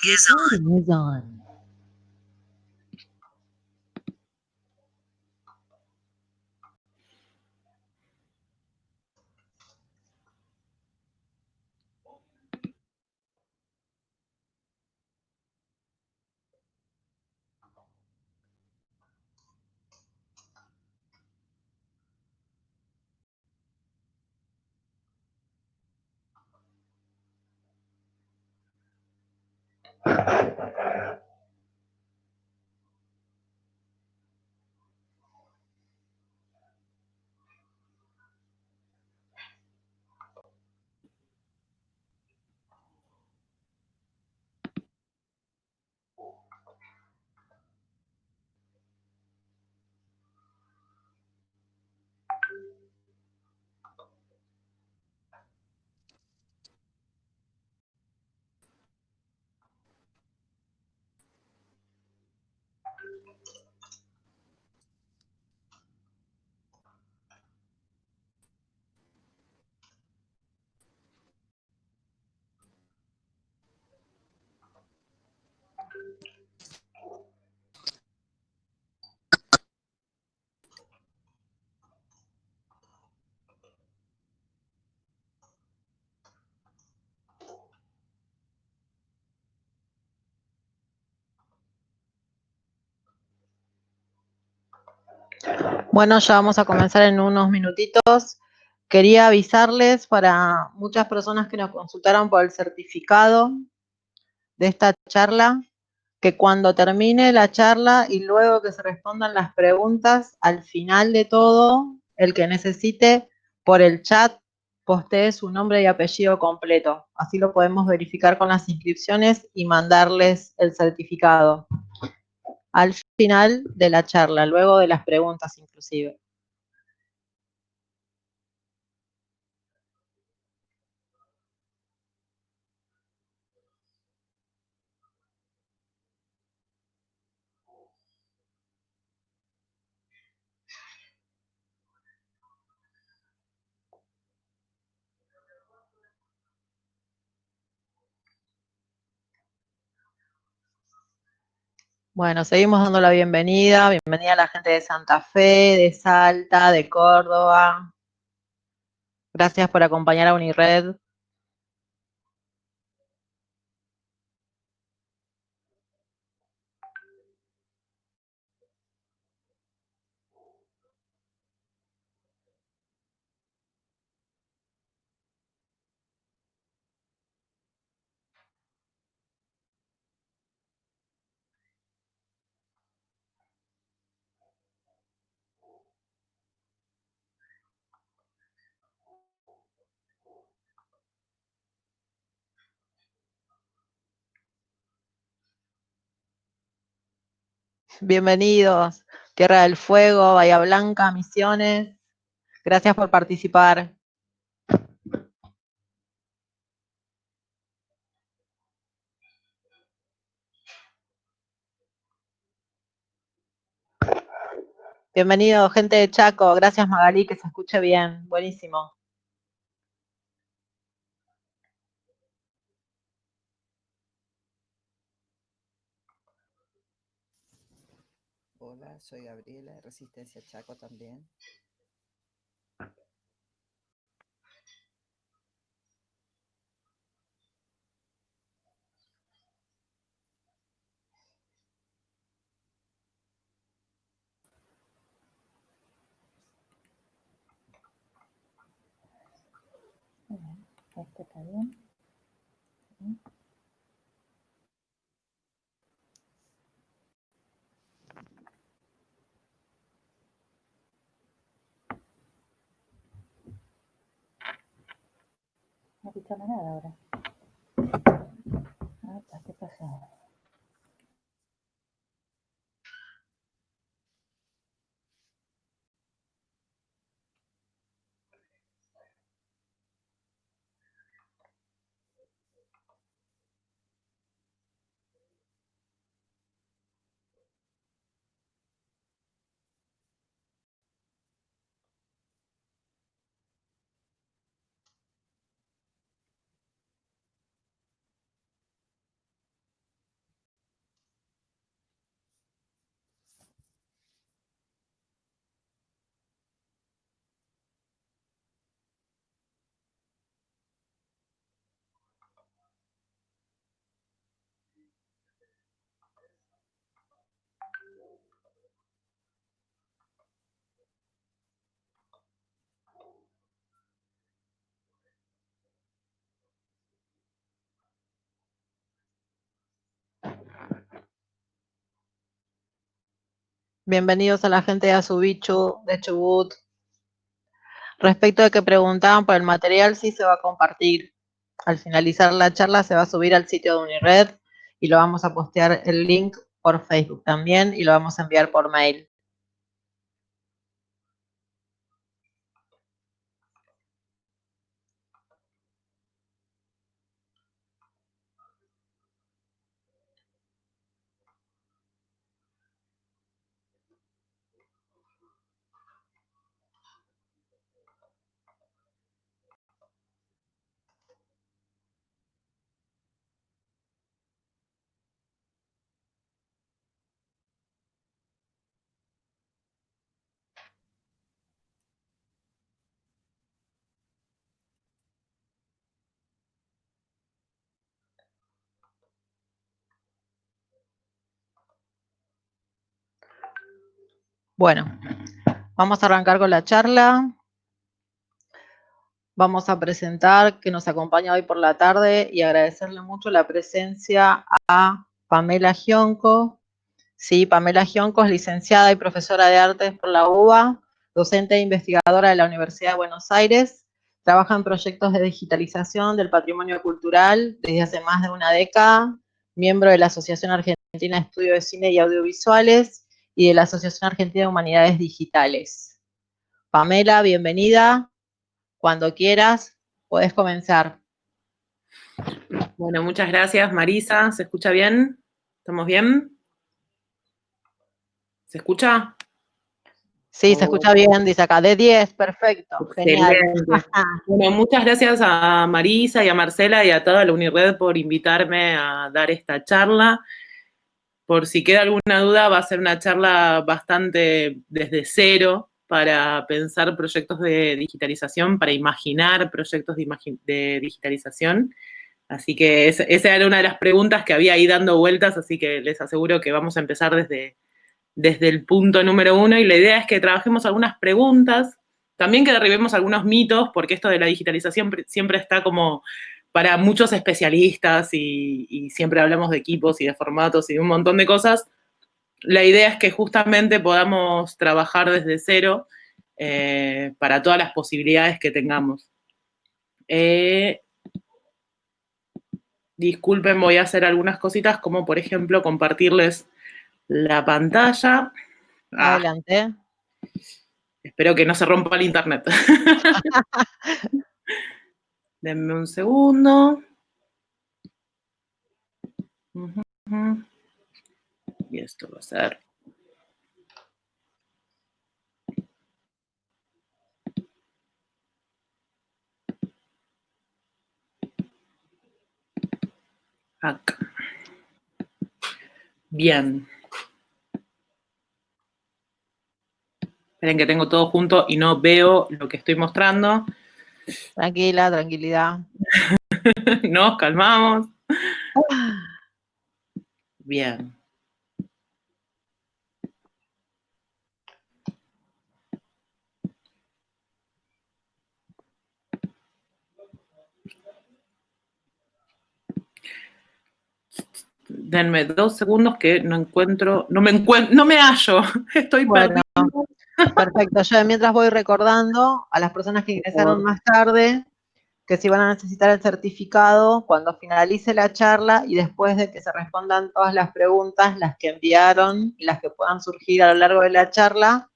Recording is on. Bueno, ya vamos a comenzar en unos minutitos. Quería avisarles para muchas personas que nos consultaron por el certificado de esta charla, que cuando termine la charla y luego que se respondan las preguntas, al final de todo, el que necesite por el chat postee su nombre y apellido completo. Así lo podemos verificar con las inscripciones y mandarles el certificado al final de la charla, luego de las preguntas inclusive. Bueno, seguimos dando la bienvenida. Bienvenida a la gente de Santa Fe, de Salta, de Córdoba. Gracias por acompañar a Unired. Bienvenidos. Tierra del Fuego, Bahía Blanca, Misiones. Gracias por participar. Bienvenido, gente de Chaco. Gracias, Magalí, que se escuche bien. Buenísimo. Hola, soy Gabriela, de Resistencia Chaco también. Esto está bien. No escuchamos nada ahora. ¿Qué pasó? Bienvenidos a la gente de Asubichu, de Chubut. Respecto de que preguntaban por el material, sí se va a compartir. Al finalizar la charla se va a subir al sitio de Unired y lo vamos a postear el link por Facebook también y lo vamos a enviar por mail. Bueno, vamos a arrancar con la charla. Vamos a presentar que nos acompaña hoy por la tarde y agradecerle mucho la presencia a Pamela Gionco. Sí, Pamela Gionco es licenciada y profesora de artes por la UBA, docente e investigadora de la Universidad de Buenos Aires. Trabaja en proyectos de digitalización del patrimonio cultural desde hace más de una década, miembro de la Asociación Argentina de Estudio de Cine y Audiovisuales y de la Asociación Argentina de Humanidades Digitales. Pamela, bienvenida. Cuando quieras, podés comenzar. Bueno, muchas gracias, Marisa. ¿Se escucha bien? ¿Estamos bien? ¿Se escucha? Sí, se escucha bien, dice acá, de 10, perfecto, genial. Excelente. Bueno, muchas gracias a Marisa y a Marcela y a toda la Unired por invitarme a dar esta charla. Por si queda alguna duda, va a ser una charla bastante desde cero para pensar proyectos de digitalización, para imaginar proyectos de digitalización. Así que esa era una de las preguntas que había ahí dando vueltas, así que les aseguro que vamos a empezar desde el punto número 1 y la idea es que trabajemos algunas preguntas, también que derribemos algunos mitos, porque esto de la digitalización siempre está como para muchos especialistas y siempre hablamos de equipos y de formatos y de un montón de cosas. La idea es que justamente podamos trabajar desde cero para todas las posibilidades que tengamos. Disculpen, voy a hacer algunas cositas, como por ejemplo compartirles la pantalla. Adelante. Espero que no se rompa el internet. Denme un segundo. Y esto va a ser... acá. Bien. Esperen que tengo todo junto y no veo lo que estoy mostrando. Tranquila, tranquilidad. Nos calmamos. Bien. Denme 2 segundos que no me hallo. Estoy Bueno, perdiendo. perfecto. Yo mientras voy recordando a las personas que ingresaron más tarde que si van a necesitar el certificado cuando finalice la charla y después de que se respondan todas las preguntas, las que enviaron y las que puedan surgir a lo largo de la charla,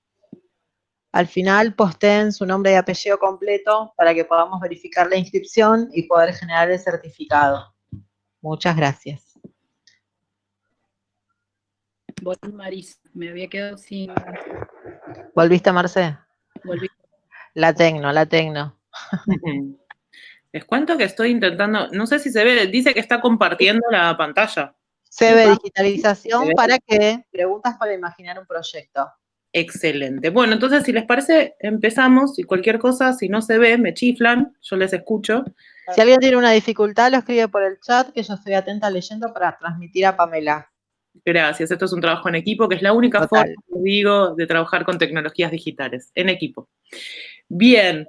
al final posteen su nombre y apellido completo para que podamos verificar la inscripción y poder generar el certificado. Muchas gracias. Volví, Maris, me había quedado sin... ¿Volviste, Marce? Volví. La tecno. Les cuento que estoy intentando, no sé si se ve, dice que está compartiendo la pantalla. Se ve digitalización para que preguntas para imaginar un proyecto. Excelente. Bueno, entonces, si les parece, empezamos y cualquier cosa, si no se ve, me chiflan, yo les escucho. Si alguien tiene una dificultad, lo escribe por el chat, que yo estoy atenta leyendo para transmitir a Pamela. Gracias, esto es un trabajo en equipo, que es la única forma, como digo, de trabajar con tecnologías digitales, en equipo. Bien,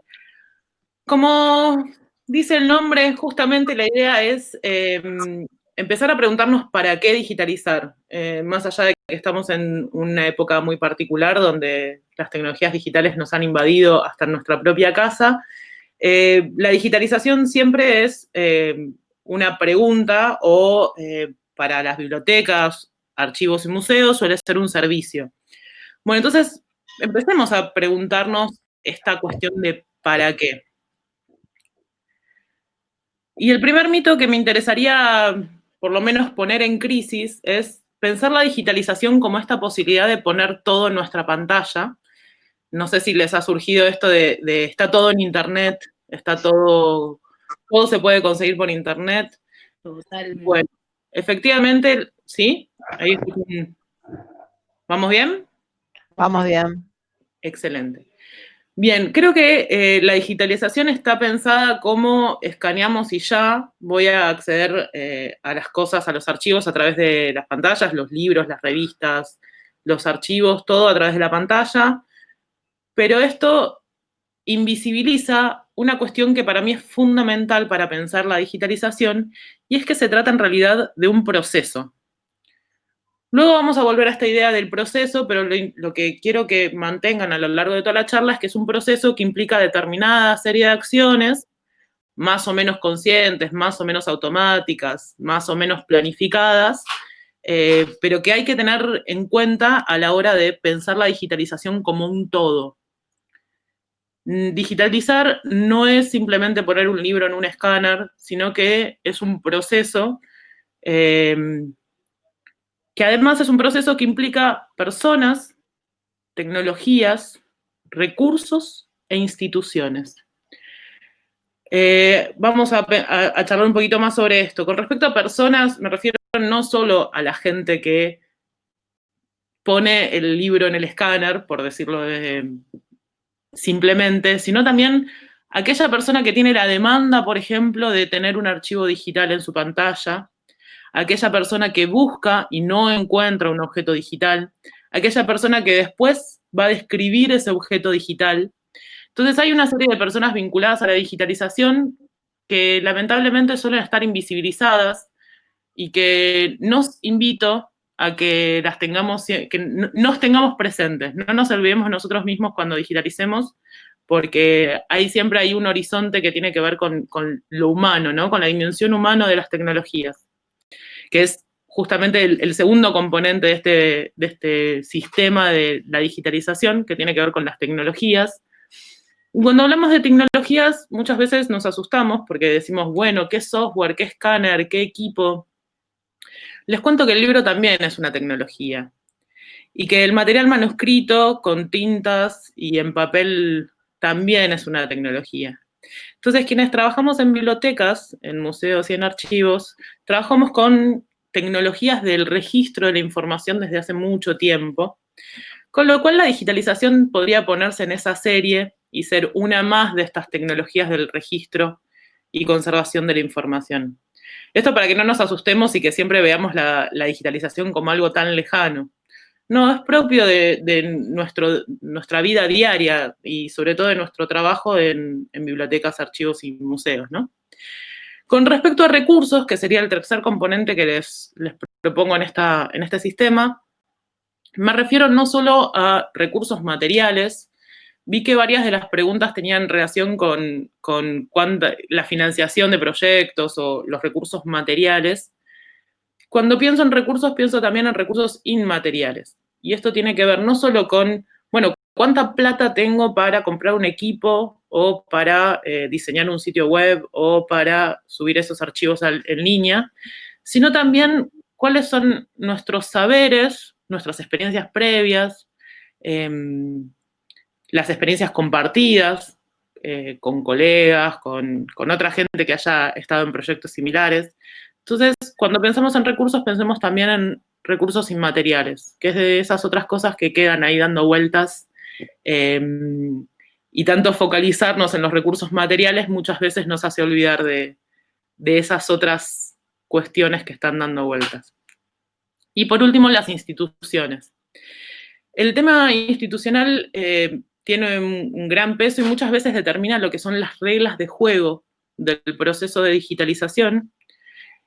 como dice el nombre, justamente la idea es empezar a preguntarnos para qué digitalizar, más allá de que estamos en una época muy particular donde las tecnologías digitales nos han invadido hasta en nuestra propia casa. La digitalización siempre es una pregunta o para las bibliotecas, archivos y museos suele ser un servicio. Bueno, entonces empecemos a preguntarnos esta cuestión de ¿para qué? Y el primer mito que me interesaría por lo menos poner en crisis es pensar la digitalización como esta posibilidad de poner todo en nuestra pantalla. No sé si les ha surgido esto de está todo en internet, está todo se puede conseguir por internet. Totalmente. Bueno, efectivamente, ¿sí? Ahí, ¿vamos bien? Vamos bien. Excelente. Bien, creo que la digitalización está pensada como escaneamos y ya voy a acceder a las cosas, a los archivos a través de las pantallas, los libros, las revistas, los archivos, todo a través de la pantalla. Pero esto invisibiliza una cuestión que para mí es fundamental para pensar la digitalización, y es que se trata en realidad de un proceso. Luego vamos a volver a esta idea del proceso, pero lo que quiero que mantengan a lo largo de toda la charla es que es un proceso que implica determinada serie de acciones, más o menos conscientes, más o menos automáticas, más o menos planificadas, pero que hay que tener en cuenta a la hora de pensar la digitalización como un todo. Digitalizar no es simplemente poner un libro en un escáner, sino que es un proceso que además es un proceso que implica personas, tecnologías, recursos e instituciones. Vamos a charlar un poquito más sobre esto. Con respecto a personas, me refiero no solo a la gente que pone el libro en el escáner, por decirlo simplemente, sino también aquella persona que tiene la demanda, por ejemplo, de tener un archivo digital en su pantalla, aquella persona que busca y no encuentra un objeto digital, aquella persona que después va a describir ese objeto digital. Entonces hay una serie de personas vinculadas a la digitalización que lamentablemente suelen estar invisibilizadas y que nos invito a que las tengamos, que nos tengamos presentes, no nos olvidemos nosotros mismos cuando digitalicemos, porque ahí siempre hay un horizonte que tiene que ver con lo humano, ¿no? Con la dimensión humana de las tecnologías, que es justamente el segundo componente de este sistema de la digitalización, que tiene que ver con las tecnologías. Cuando hablamos de tecnologías, muchas veces nos asustamos porque decimos, bueno, ¿qué software, qué escáner, qué equipo? Les cuento que el libro también es una tecnología y que el material manuscrito con tintas y en papel también es una tecnología. Entonces, quienes trabajamos en bibliotecas, en museos y en archivos, trabajamos con tecnologías del registro de la información desde hace mucho tiempo, con lo cual la digitalización podría ponerse en esa serie y ser una más de estas tecnologías del registro y conservación de la información. Esto para que no nos asustemos y que siempre veamos la digitalización como algo tan lejano. No, es propio de nuestra vida diaria y sobre todo de nuestro trabajo en bibliotecas, archivos y museos, ¿no? Con respecto a recursos, que sería el tercer componente que les propongo en este sistema, me refiero no solo a recursos materiales. Vi que varias de las preguntas tenían relación con la financiación de proyectos o los recursos materiales. Cuando pienso en recursos, pienso también en recursos inmateriales. Y esto tiene que ver no solo con, bueno, cuánta plata tengo para comprar un equipo o para diseñar un sitio web o para subir esos archivos en línea, sino también cuáles son nuestros saberes, nuestras experiencias previas, las experiencias compartidas con colegas, con otra gente que haya estado en proyectos similares. Entonces, cuando pensamos en recursos, pensemos también en recursos inmateriales, que es de esas otras cosas que quedan ahí dando vueltas, y tanto focalizarnos en los recursos materiales muchas veces nos hace olvidar de esas otras cuestiones que están dando vueltas. Y por último, las instituciones. El tema institucional tiene un gran peso y muchas veces determina lo que son las reglas de juego del proceso de digitalización.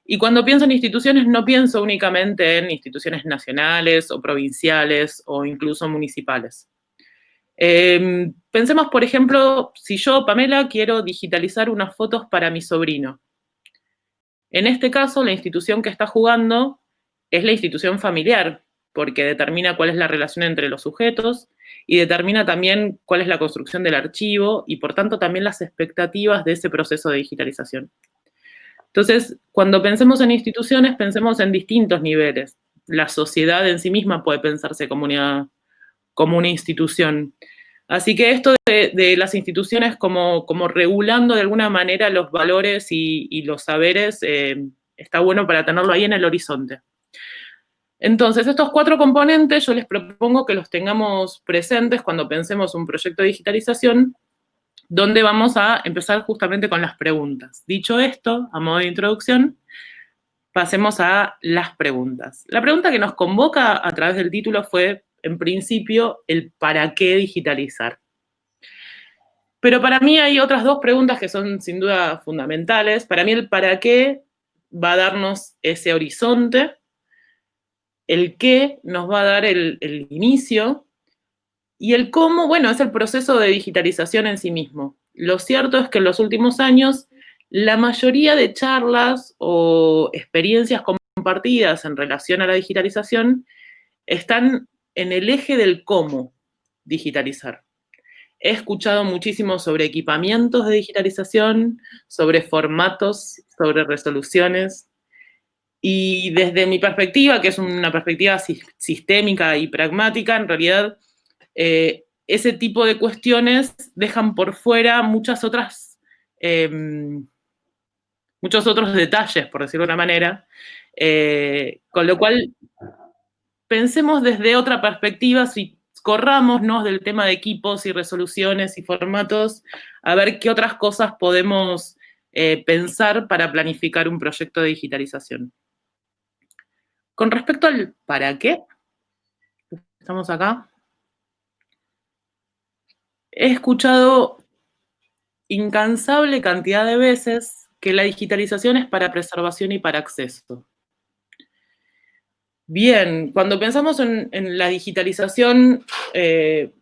Y cuando pienso en instituciones, no pienso únicamente en instituciones nacionales o provinciales o incluso municipales. Pensemos, por ejemplo, si yo, Pamela, quiero digitalizar unas fotos para mi sobrino. En este caso, la institución que está jugando es la institución familiar, porque determina cuál es la relación entre los sujetos y determina también cuál es la construcción del archivo y, por tanto, también las expectativas de ese proceso de digitalización. Entonces, cuando pensemos en instituciones, pensemos en distintos niveles. La sociedad en sí misma puede pensarse como una institución. Así que esto de las instituciones como regulando de alguna manera los valores y los saberes, está bueno para tenerlo ahí en el horizonte. Entonces, estos 4 componentes yo les propongo que los tengamos presentes cuando pensemos un proyecto de digitalización, donde vamos a empezar justamente con las preguntas. Dicho esto, a modo de introducción, pasemos a las preguntas. La pregunta que nos convoca a través del título fue, en principio, el ¿para qué digitalizar? Pero para mí hay otras 2 preguntas que son sin duda fundamentales. Para mí el ¿para qué? Va a darnos ese horizonte. El qué nos va a dar el inicio. Y el cómo, bueno, es el proceso de digitalización en sí mismo. Lo cierto es que en los últimos años, la mayoría de charlas o experiencias compartidas en relación a la digitalización están en el eje del cómo digitalizar. He escuchado muchísimo sobre equipamientos de digitalización, sobre formatos, sobre resoluciones, y desde mi perspectiva, que es una perspectiva sistémica y pragmática, en realidad ese tipo de cuestiones dejan por fuera muchos otros detalles, por decirlo de una manera, con lo cual pensemos desde otra perspectiva, si corrámonos del tema de equipos y resoluciones y formatos, a ver qué otras cosas podemos pensar para planificar un proyecto de digitalización. Con respecto al ¿para qué? Estamos acá. He escuchado incansable cantidad de veces que la digitalización es para preservación y para acceso. Bien, cuando pensamos en la digitalización, de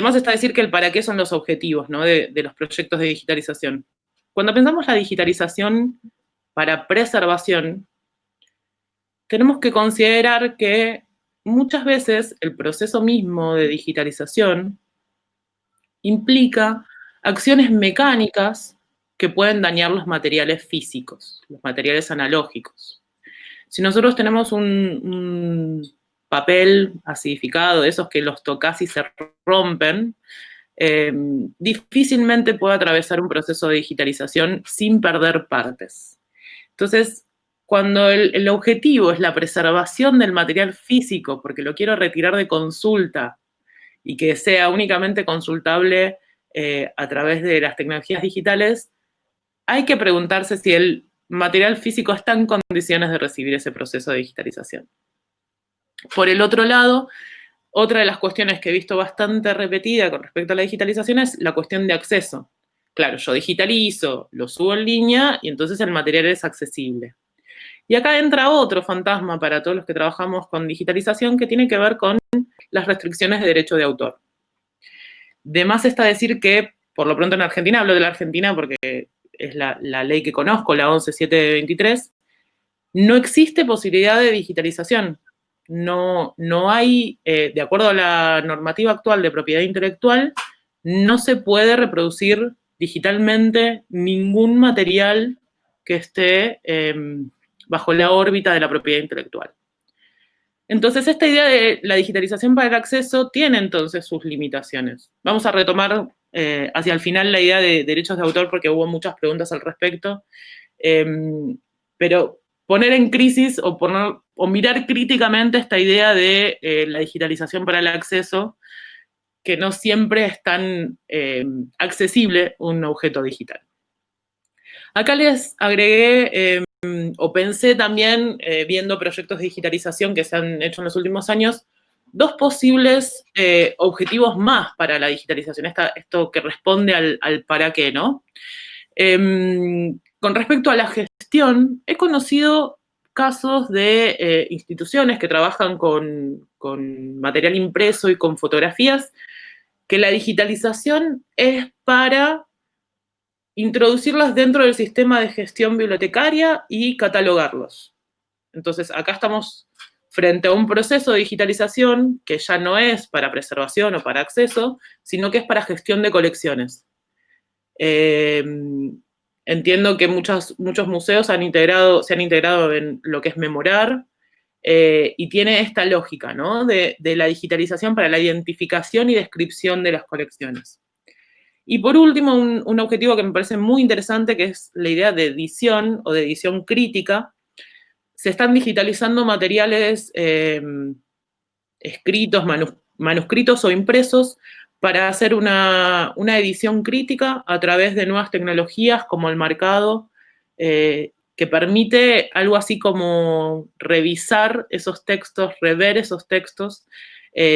más está decir que el para qué son los objetivos, ¿no?, de los proyectos de digitalización. Cuando pensamos la digitalización para preservación, tenemos que considerar que muchas veces el proceso mismo de digitalización implica acciones mecánicas que pueden dañar los materiales físicos, los materiales analógicos. Si nosotros tenemos un papel acidificado, de esos que los tocas y se rompen, difícilmente puede atravesar un proceso de digitalización sin perder partes. Entonces, cuando el objetivo es la preservación del material físico, porque lo quiero retirar de consulta y que sea únicamente consultable a través de las tecnologías digitales, hay que preguntarse si el material físico está en condiciones de recibir ese proceso de digitalización. Por el otro lado, otra de las cuestiones que he visto bastante repetida con respecto a la digitalización es la cuestión de acceso. Claro, yo digitalizo, lo subo en línea y entonces el material es accesible. Y acá entra otro fantasma para todos los que trabajamos con digitalización que tiene que ver con las restricciones de derecho de autor. De más está decir que, por lo pronto en Argentina, hablo de la Argentina porque es la ley que conozco, la 11723, no existe posibilidad de digitalización. No hay, de acuerdo a la normativa actual de propiedad intelectual, no se puede reproducir digitalmente ningún material que esté bajo la órbita de la propiedad intelectual. Entonces, esta idea de la digitalización para el acceso tiene entonces sus limitaciones. Vamos a retomar hacia el final la idea de derechos de autor porque hubo muchas preguntas al respecto, pero poner en crisis o mirar críticamente esta idea de la digitalización para el acceso, que no siempre es tan accesible un objeto digital. Acá les agregué o pensé también, viendo proyectos de digitalización que se han hecho en los últimos años, 2 posibles objetivos más para la digitalización, esto que responde al para qué, ¿no? con respecto a la gestión, he conocido casos de instituciones que trabajan con material impreso y con fotografías, que la digitalización es para introducirlas dentro del sistema de gestión bibliotecaria y catalogarlos. Entonces, acá estamos frente a un proceso de digitalización que ya no es para preservación o para acceso, sino que es para gestión de colecciones. Entiendo que muchos museos se han integrado en lo que es memorar, y tiene esta lógica, ¿no? De la digitalización para la identificación y descripción de las colecciones. Y por último, un objetivo que me parece muy interesante, que es la idea de edición o de edición crítica. Se están digitalizando materiales escritos, manuscritos o impresos para hacer una edición crítica a través de nuevas tecnologías como el marcado, que permite algo así como revisar esos textos, rever esos textos.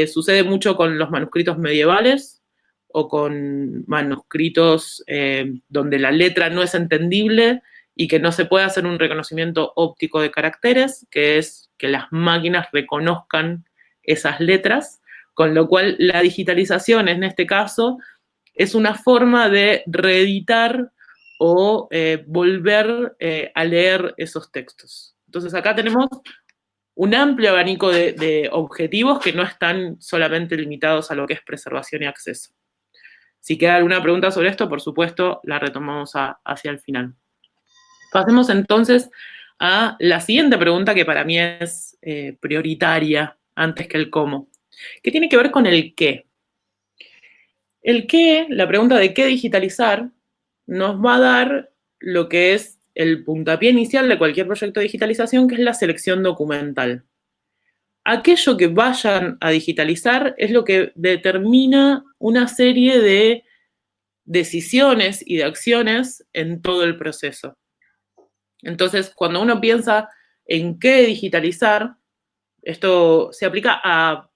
Sucede mucho con los manuscritos medievales o con manuscritos donde la letra no es entendible y que no se puede hacer un reconocimiento óptico de caracteres, que es que las máquinas reconozcan esas letras, con lo cual la digitalización en este caso es una forma de reeditar o volver a leer esos textos. Entonces acá tenemos un amplio abanico de objetivos que no están solamente limitados a lo que es preservación y acceso. Si queda alguna pregunta sobre esto, por supuesto, la retomamos hacia el final. Pasemos entonces a la siguiente pregunta, que para mí es prioritaria antes que el cómo, que tiene que ver con el qué. El qué, la pregunta de qué digitalizar, nos va a dar lo que es el puntapié inicial de cualquier proyecto de digitalización, que es la selección documental. Aquello que vayan a digitalizar es lo que determina una serie de decisiones y de acciones en todo el proceso. Entonces, cuando uno piensa en qué digitalizar, esto se aplica a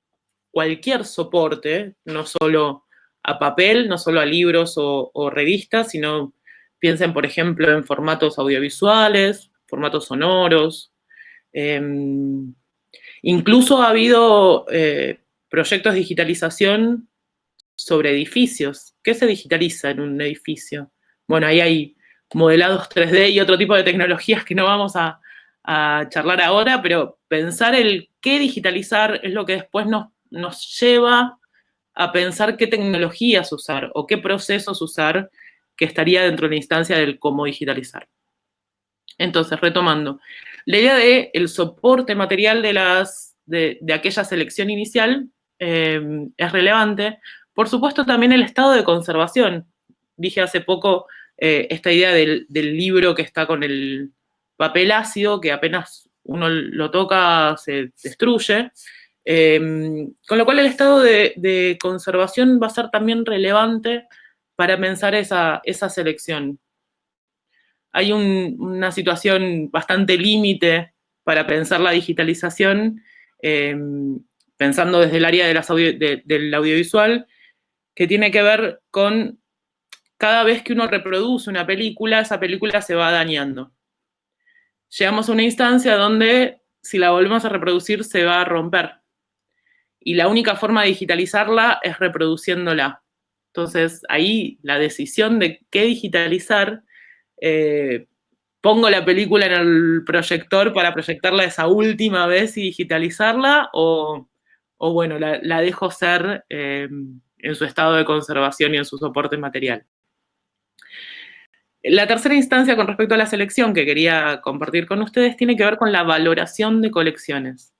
cualquier soporte, no solo a papel, no solo a libros o revistas, sino piensen, por ejemplo, en formatos audiovisuales, formatos sonoros. Incluso ha habido proyectos de digitalización sobre edificios. ¿Qué se digitaliza en un edificio? Bueno, ahí hay modelados 3D y otro tipo de tecnologías que no vamos a charlar ahora, pero pensar el qué digitalizar es lo que después nos lleva a pensar qué tecnologías usar o qué procesos usar, que estaría dentro de la instancia del cómo digitalizar. Entonces, retomando, la idea del soporte material de aquella selección inicial es relevante. Por supuesto, también el estado de conservación. Dije hace poco esta idea del libro que está con el papel ácido, que apenas uno lo toca se destruye. Con lo cual el estado de conservación va a ser también relevante para pensar esa selección. Hay una situación bastante límite para pensar la digitalización, pensando desde el área del audiovisual, que tiene que ver con cada vez que uno reproduce una película, esa película se va dañando. Llegamos a una instancia donde si la volvemos a reproducir se va a romper. Y la única forma de digitalizarla es reproduciéndola. Entonces, ahí la decisión de qué digitalizar, pongo la película en el proyector para proyectarla esa última vez y digitalizarla, o bueno, la dejo ser en su estado de conservación y en su soporte material. La tercera instancia con respecto a la selección que quería compartir con ustedes tiene que ver con la valoración de colecciones.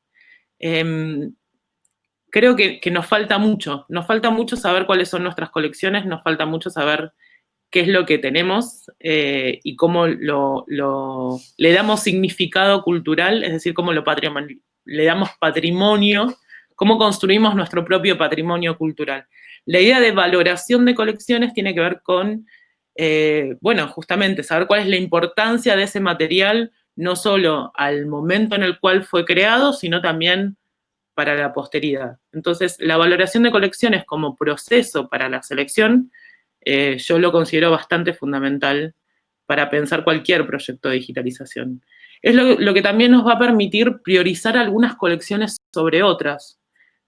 Creo que nos falta mucho saber cuáles son nuestras colecciones, nos falta mucho saber qué es lo que tenemos y cómo le damos significado cultural, es decir, cómo le damos patrimonio, cómo construimos nuestro propio patrimonio cultural. La idea de valoración de colecciones tiene que ver con, bueno, justamente saber cuál es la importancia de ese material, no solo al momento en el cual fue creado, sino también para la posteridad. Entonces, la valoración de colecciones como proceso para la selección, yo lo considero bastante fundamental para pensar cualquier proyecto de digitalización. Es lo que también nos va a permitir priorizar algunas colecciones sobre otras.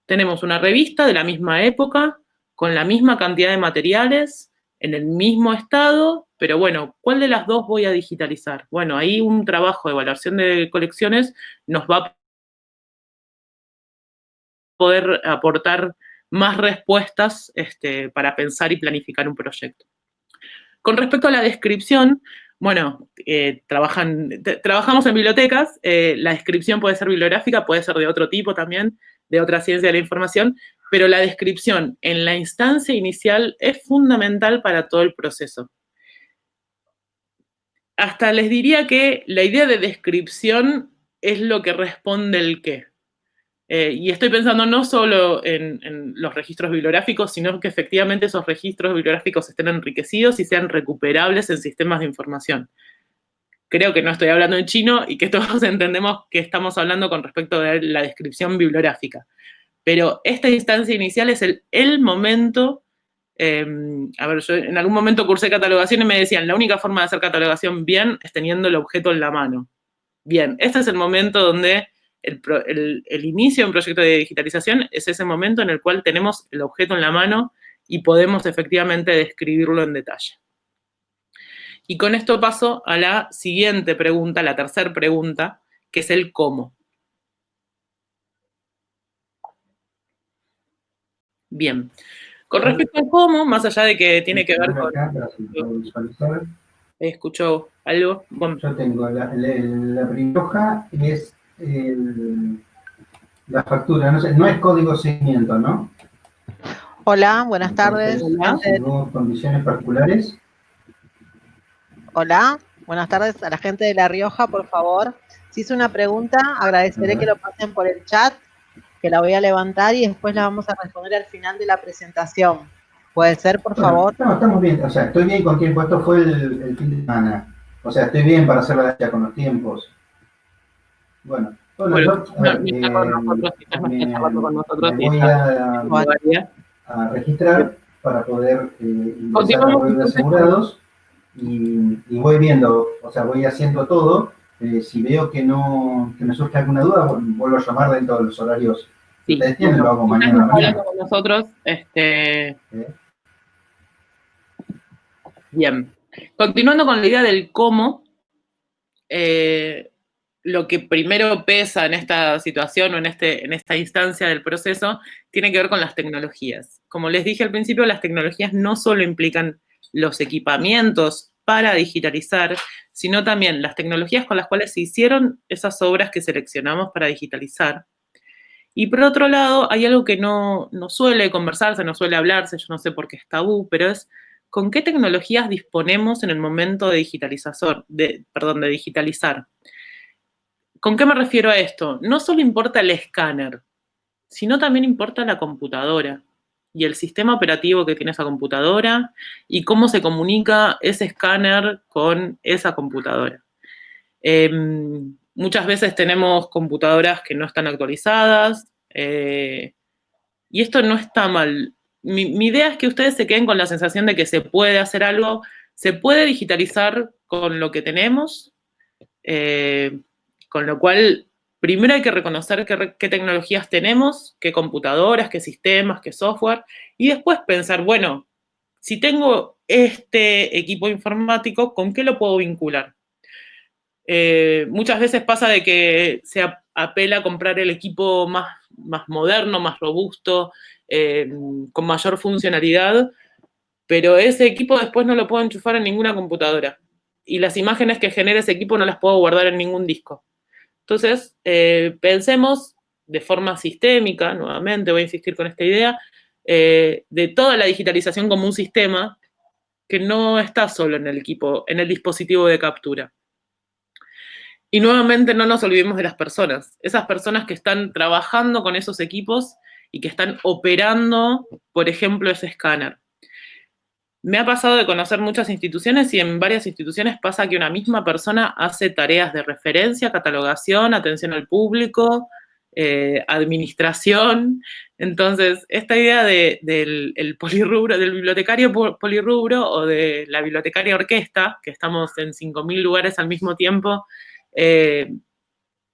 Tenemos una revista de la misma época, con la misma cantidad de materiales, en el mismo estado, pero bueno, ¿cuál de las dos voy a digitalizar? Bueno, ahí un trabajo de evaluación de colecciones nos va a poder aportar más respuestas para pensar y planificar un proyecto. Con respecto a la descripción, bueno, trabajamos en bibliotecas, la descripción puede ser bibliográfica, puede ser de otro tipo también, de otra ciencia de la información, pero la descripción en la instancia inicial es fundamental para todo el proceso. Hasta les diría que la idea de descripción es lo que responde el qué. Y estoy pensando no solo en los registros bibliográficos, sino que efectivamente esos registros bibliográficos estén enriquecidos y sean recuperables en sistemas de información. Creo que no estoy hablando en chino y que todos entendemos que estamos hablando con respecto a la descripción bibliográfica. Pero esta instancia inicial es el momento. A ver, yo en algún momento cursé catalogación y me decían, la única forma de hacer catalogación bien es teniendo el objeto en la mano. Bien, este es el momento donde el inicio de un proyecto de digitalización es ese momento en el cual tenemos el objeto en la mano y podemos efectivamente describirlo en detalle. Y con esto paso a la siguiente pregunta, la tercera pregunta, que es el cómo. Bien. Con respecto al cómo, más allá de que tiene que ver con... ¿Escuchó algo? Bueno. Yo tengo la primera hoja, es la factura, no es código seguimiento, ¿no? Hola, buenas tardes. Hola. Tengo condiciones particulares. Hola, buenas tardes a la gente de La Rioja, por favor. Si hice una pregunta, agradeceré que lo pasen por el chat, que la voy a levantar y después la vamos a responder al final de la presentación. ¿Puede ser, por favor? No, estamos bien, o sea, estoy bien con tiempo, esto fue el fin de semana. O sea, estoy bien para hacerla ya con los tiempos. Bueno, yo me voy a registrar para poder ingresar a la web de asegurados y voy viendo, o sea, voy haciendo todo. Si veo que me surge alguna duda, vuelvo a llamar dentro de los horarios. Sí, ustedes tienen, lo hago mañana. Con nosotros, Bien. Continuando con la idea del cómo, lo que primero pesa en esta situación o en esta instancia del proceso tiene que ver con las tecnologías. Como les dije al principio, las tecnologías no solo implican los equipamientos para digitalizar, sino también las tecnologías con las cuales se hicieron esas obras que seleccionamos para digitalizar. Y por otro lado, hay algo que no suele conversarse, no suele hablarse, yo no sé por qué es tabú, pero es con qué tecnologías disponemos en el momento de digitalizar. ¿Con qué me refiero a esto? No solo importa el escáner, sino también importa la computadora y el sistema operativo que tiene esa computadora y cómo se comunica ese escáner con esa computadora. Muchas veces tenemos computadoras que no están actualizadas y esto no está mal. Mi idea es que ustedes se queden con la sensación de que se puede hacer algo, se puede digitalizar con lo que tenemos, con lo cual primero hay que reconocer qué tecnologías tenemos, qué computadoras, qué sistemas, qué software, y después pensar, bueno, si tengo este equipo informático, ¿con qué lo puedo vincular? Muchas veces pasa de que se apela a comprar el equipo más moderno, más robusto, con mayor funcionalidad, pero ese equipo después no lo puedo enchufar en ninguna computadora. Y las imágenes que genera ese equipo no las puedo guardar en ningún disco. Entonces, pensemos de forma sistémica, nuevamente voy a insistir con esta idea, de toda la digitalización como un sistema que no está solo en el equipo, en el dispositivo de captura. Y nuevamente no nos olvidemos de las personas, esas personas que están trabajando con esos equipos y que están operando, por ejemplo, ese escáner. Me ha pasado de conocer muchas instituciones y en varias instituciones pasa que una misma persona hace tareas de referencia, catalogación, atención al público, administración. Entonces, esta idea del polirrubro, del bibliotecario polirrubro o de la bibliotecaria orquesta, que estamos en 5.000 lugares al mismo tiempo,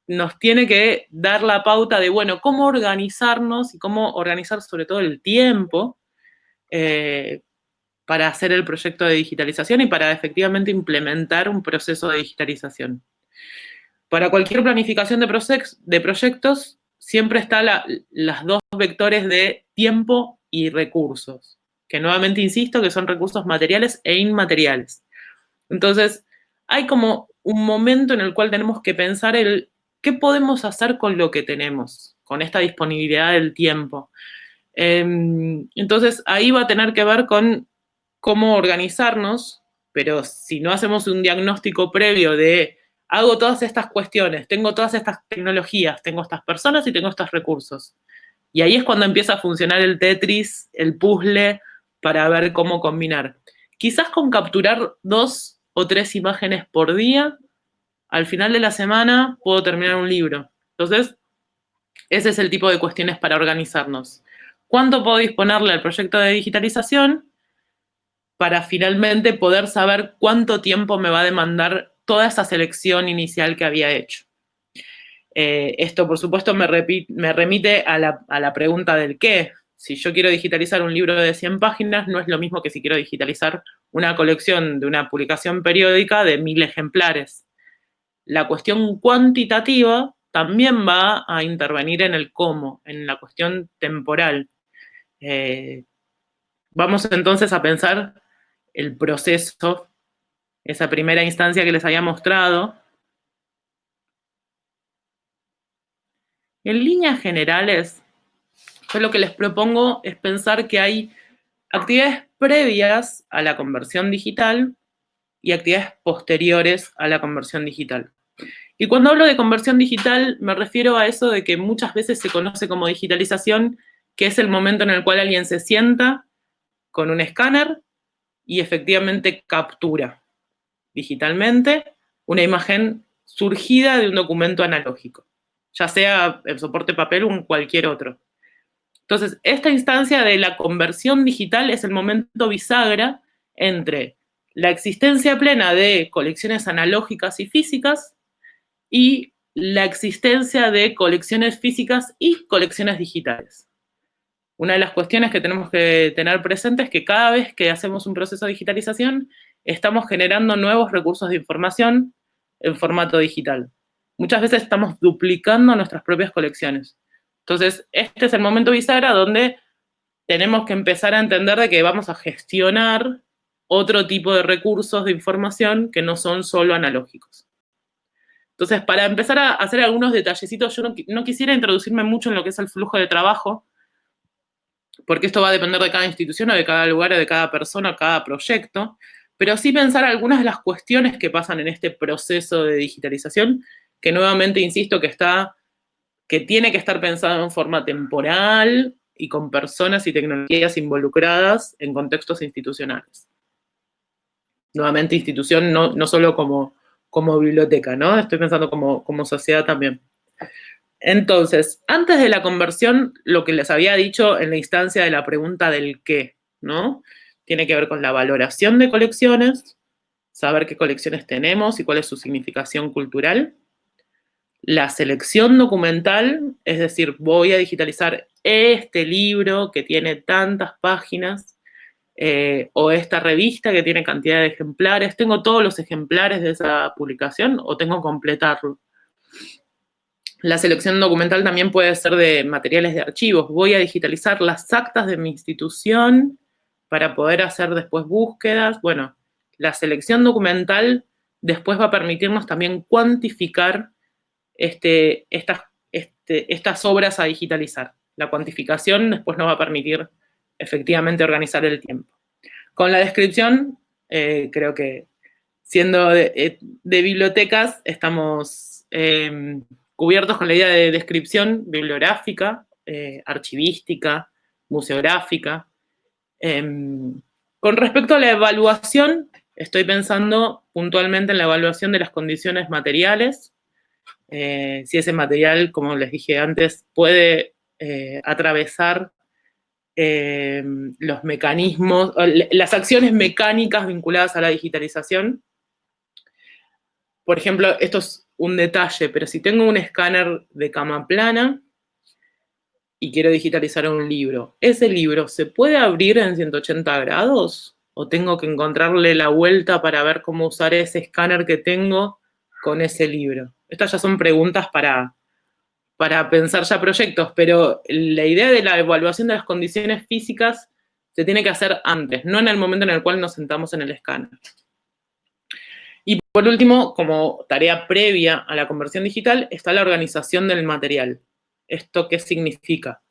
nos tiene que dar la pauta de, bueno, cómo organizarnos y cómo organizar sobre todo el tiempo para hacer el proyecto de digitalización y para efectivamente implementar un proceso de digitalización. Para cualquier planificación de proyectos, siempre está las dos vectores de tiempo y recursos, que nuevamente insisto que son recursos materiales e inmateriales. Entonces, hay como un momento en el cual tenemos que pensar qué podemos hacer con lo que tenemos, con esta disponibilidad del tiempo. Entonces, ahí va a tener que ver con cómo organizarnos, pero si no hacemos un diagnóstico previo de hago todas estas cuestiones, tengo todas estas tecnologías, tengo estas personas y tengo estos recursos. Y ahí es cuando empieza a funcionar el Tetris, el puzzle, para ver cómo combinar. Quizás con capturar 2 o 3 imágenes por día, al final de la semana puedo terminar un libro. Entonces, ese es el tipo de cuestiones para organizarnos. ¿Cuánto puedo disponerle al proyecto de digitalización para finalmente poder saber cuánto tiempo me va a demandar toda esa selección inicial que había hecho? Esto, por supuesto, me remite a la pregunta del qué. Si yo quiero digitalizar un libro de 100 páginas, no es lo mismo que si quiero digitalizar una colección de una publicación periódica de 1000 ejemplares. La cuestión cuantitativa también va a intervenir en el cómo, en la cuestión temporal. Vamos entonces a pensar el proceso, esa primera instancia que les había mostrado. En líneas generales, yo lo que les propongo es pensar que hay actividades previas a la conversión digital y actividades posteriores a la conversión digital. Y cuando hablo de conversión digital, me refiero a eso de que muchas veces se conoce como digitalización, que es el momento en el cual alguien se sienta con un escáner y efectivamente captura digitalmente una imagen surgida de un documento analógico, ya sea el soporte papel o en cualquier otro. Entonces, esta instancia de la conversión digital es el momento bisagra entre la existencia plena de colecciones analógicas y físicas y la existencia de colecciones físicas y colecciones digitales. Una de las cuestiones que tenemos que tener presente es que cada vez que hacemos un proceso de digitalización, estamos generando nuevos recursos de información en formato digital. Muchas veces estamos duplicando nuestras propias colecciones. Entonces, este es el momento bisagra donde tenemos que empezar a entender de que vamos a gestionar otro tipo de recursos de información que no son solo analógicos. Entonces, para empezar a hacer algunos detallecitos, yo no quisiera introducirme mucho en lo que es el flujo de trabajo, porque esto va a depender de cada institución o de cada lugar o de cada persona o cada proyecto, pero sí pensar algunas de las cuestiones que pasan en este proceso de digitalización, que nuevamente insisto que tiene que estar pensado en forma temporal y con personas y tecnologías involucradas en contextos institucionales. Nuevamente institución no solo como biblioteca, ¿no? Estoy pensando como sociedad también. Entonces, antes de la conversión, lo que les había dicho en la instancia de la pregunta del qué, ¿no? Tiene que ver con la valoración de colecciones, saber qué colecciones tenemos y cuál es su significación cultural. La selección documental, es decir, voy a digitalizar este libro que tiene tantas páginas, o esta revista que tiene cantidad de ejemplares. ¿Tengo todos los ejemplares de esa publicación o tengo que completarlo? La selección documental también puede ser de materiales de archivos. Voy a digitalizar las actas de mi institución para poder hacer después búsquedas. Bueno, la selección documental después va a permitirnos también cuantificar estas obras a digitalizar. La cuantificación después nos va a permitir efectivamente organizar el tiempo. Con la descripción, creo que siendo de bibliotecas, estamos cubiertos con la idea de descripción bibliográfica, archivística, museográfica. Con respecto a la evaluación, estoy pensando puntualmente en la evaluación de las condiciones materiales, si ese material, como les dije antes, puede atravesar los mecanismos, las acciones mecánicas vinculadas a la digitalización. Por ejemplo, esto es un detalle, pero si tengo un escáner de cama plana y quiero digitalizar un libro, ¿ese libro se puede abrir en 180 grados? ¿O tengo que encontrarle la vuelta para ver cómo usar ese escáner que tengo con ese libro? Estas ya son preguntas para pensar ya proyectos, pero la idea de la evaluación de las condiciones físicas se tiene que hacer antes, no en el momento en el cual nos sentamos en el escáner. Y por último, como tarea previa a la conversión digital, está la organización del material. ¿Esto qué significa?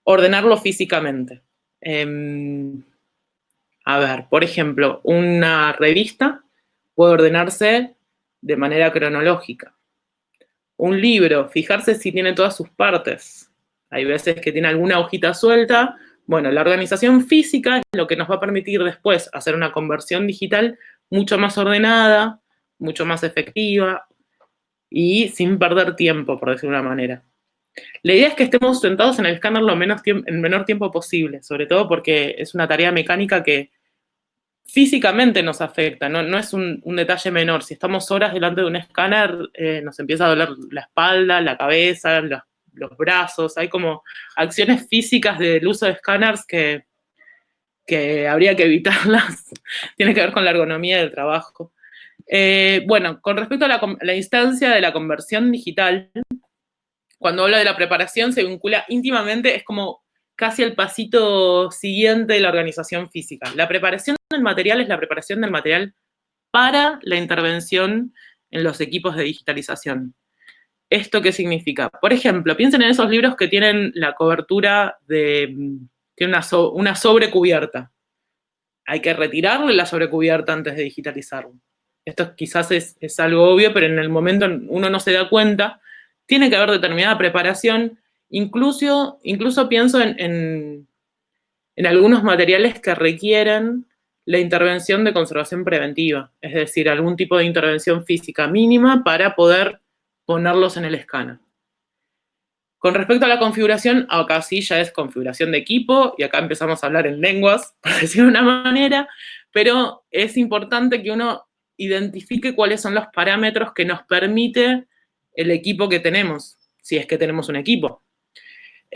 Ordenarlo físicamente. A ver, por ejemplo, una revista puede ordenarse de manera cronológica. Un libro, fijarse si tiene todas sus partes. Hay veces que tiene alguna hojita suelta. Bueno, la organización física es lo que nos va a permitir después hacer una conversión digital mucho más ordenada, mucho más efectiva y sin perder tiempo, por decirlo de una manera. La idea es que estemos sentados en el escáner el menor tiempo posible, sobre todo porque es una tarea mecánica que físicamente nos afecta, no es un detalle menor. Si estamos horas delante de un escáner, nos empieza a doler la espalda, la cabeza, los brazos. Hay como acciones físicas del uso de escáneres que habría que evitarlas. Tiene que ver con la ergonomía del trabajo. Bueno, con respecto a la instancia de la conversión digital, cuando hablo de la preparación se vincula íntimamente, es como casi el pasito siguiente de la organización física. La preparación del material es la preparación del material para la intervención en los equipos de digitalización. ¿Esto qué significa? Por ejemplo, piensen en esos libros que tienen la cobertura tiene una sobrecubierta. Hay que retirarle la sobrecubierta antes de digitalizarlo. Esto quizás es algo obvio, pero en el momento uno no se da cuenta. Tiene que haber determinada preparación. Incluso pienso en algunos materiales que requieren la intervención de conservación preventiva, es decir, algún tipo de intervención física mínima para poder ponerlos en el escáner. Con respecto a la configuración, acá sí ya es configuración de equipo, y acá empezamos a hablar en lenguas, por decirlo de una manera, pero es importante que uno identifique cuáles son los parámetros que nos permite el equipo que tenemos, si es que tenemos un equipo.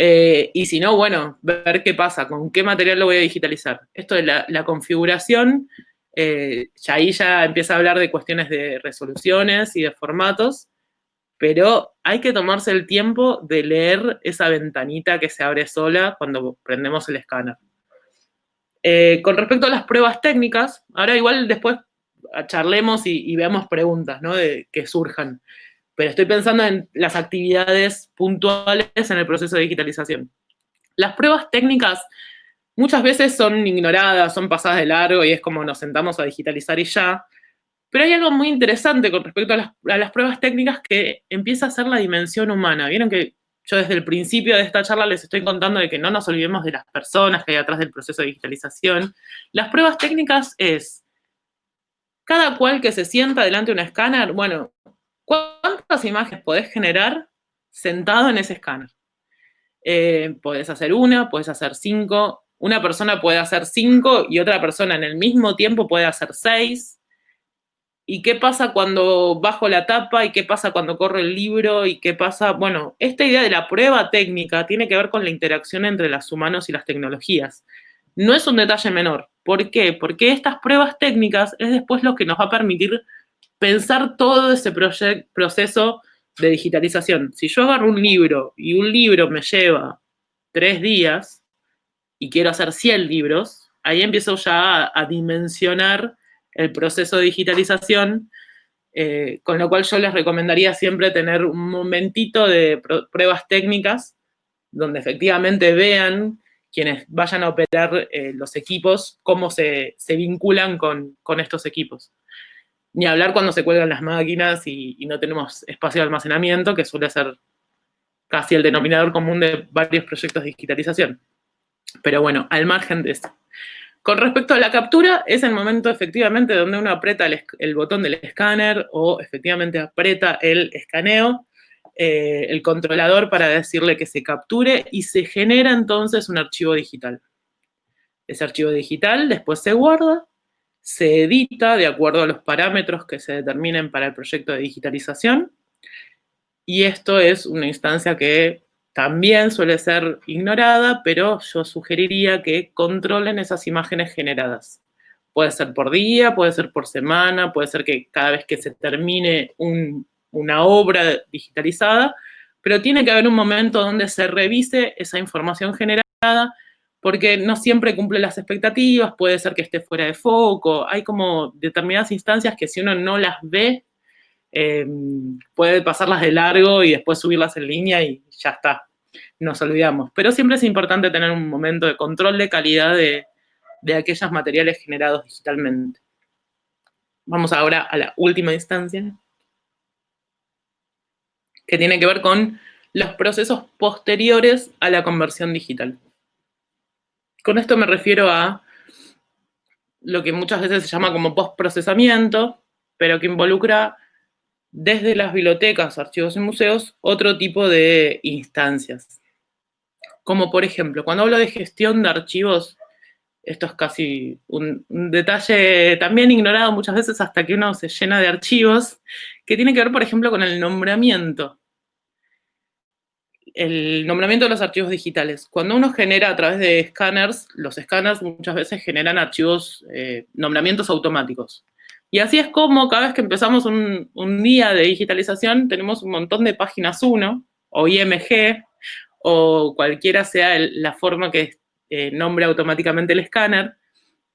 Y si no, bueno, ver qué pasa, con qué material lo voy a digitalizar. Esto de la configuración, ahí ya empieza a hablar de cuestiones de resoluciones y de formatos, pero hay que tomarse el tiempo de leer esa ventanita que se abre sola cuando prendemos el escáner. Con respecto a las pruebas técnicas, ahora igual después charlemos y veamos preguntas, ¿no?, que surjan. Pero estoy pensando en las actividades puntuales en el proceso de digitalización. Las pruebas técnicas muchas veces son ignoradas, son pasadas de largo y es como nos sentamos a digitalizar y ya. Pero hay algo muy interesante con respecto a las pruebas técnicas que empieza a ser la dimensión humana. Vieron que yo desde el principio de esta charla les estoy contando de que no nos olvidemos de las personas que hay atrás del proceso de digitalización. Las pruebas técnicas es cada cual que se sienta delante de un escáner, bueno, ¿cuántas imágenes podés generar sentado en ese escáner? Podés hacer una, podés hacer 5. Una persona puede hacer 5 y otra persona en el mismo tiempo puede hacer 6. ¿Y qué pasa cuando bajo la tapa? ¿Y qué pasa cuando corro el libro? ¿Y qué pasa? Bueno, esta idea de la prueba técnica tiene que ver con la interacción entre los humanos y las tecnologías. No es un detalle menor. ¿Por qué? Porque estas pruebas técnicas es después lo que nos va a permitir pensar todo ese proceso de digitalización. Si yo agarro un libro y un libro me lleva 3 días y quiero hacer 100 libros, ahí empiezo ya a dimensionar el proceso de digitalización, con lo cual yo les recomendaría siempre tener un momentito de pruebas técnicas donde efectivamente vean quienes vayan a operar los equipos, cómo se vinculan con estos equipos. Ni hablar cuando se cuelgan las máquinas y no tenemos espacio de almacenamiento, que suele ser casi el denominador común de varios proyectos de digitalización. Pero bueno, al margen de eso. Con respecto a la captura, es el momento efectivamente donde uno aprieta el botón del escáner o efectivamente aprieta el escaneo, el controlador para decirle que se capture y se genera entonces un archivo digital. Ese archivo digital después se guarda, se edita de acuerdo a los parámetros que se determinen para el proyecto de digitalización y esto es una instancia que también suele ser ignorada, pero yo sugeriría que controlen esas imágenes generadas. Puede ser por día, puede ser por semana, puede ser que cada vez que se termine una obra digitalizada, pero tiene que haber un momento donde se revise esa información generada, porque no siempre cumple las expectativas, puede ser que esté fuera de foco, hay como determinadas instancias que si uno no las ve, puede pasarlas de largo y después subirlas en línea y ya está, nos olvidamos. Pero siempre es importante tener un momento de control de calidad de aquellos materiales generados digitalmente. Vamos ahora a la última instancia, que tiene que ver con los procesos posteriores a la conversión digital. Con esto me refiero a lo que muchas veces se llama como postprocesamiento, pero que involucra desde las bibliotecas, archivos y museos, otro tipo de instancias. Como por ejemplo, cuando hablo de gestión de archivos, esto es casi un detalle también ignorado muchas veces hasta que uno se llena de archivos, que tiene que ver, por ejemplo, con el nombramiento. El nombramiento de los archivos digitales. Cuando uno genera a través de escáneres, los escáneres muchas veces generan archivos, nombramientos automáticos. Y así es como cada vez que empezamos un día de digitalización tenemos un montón de páginas 1, o IMG, o cualquiera sea la forma que nombre automáticamente el escáner,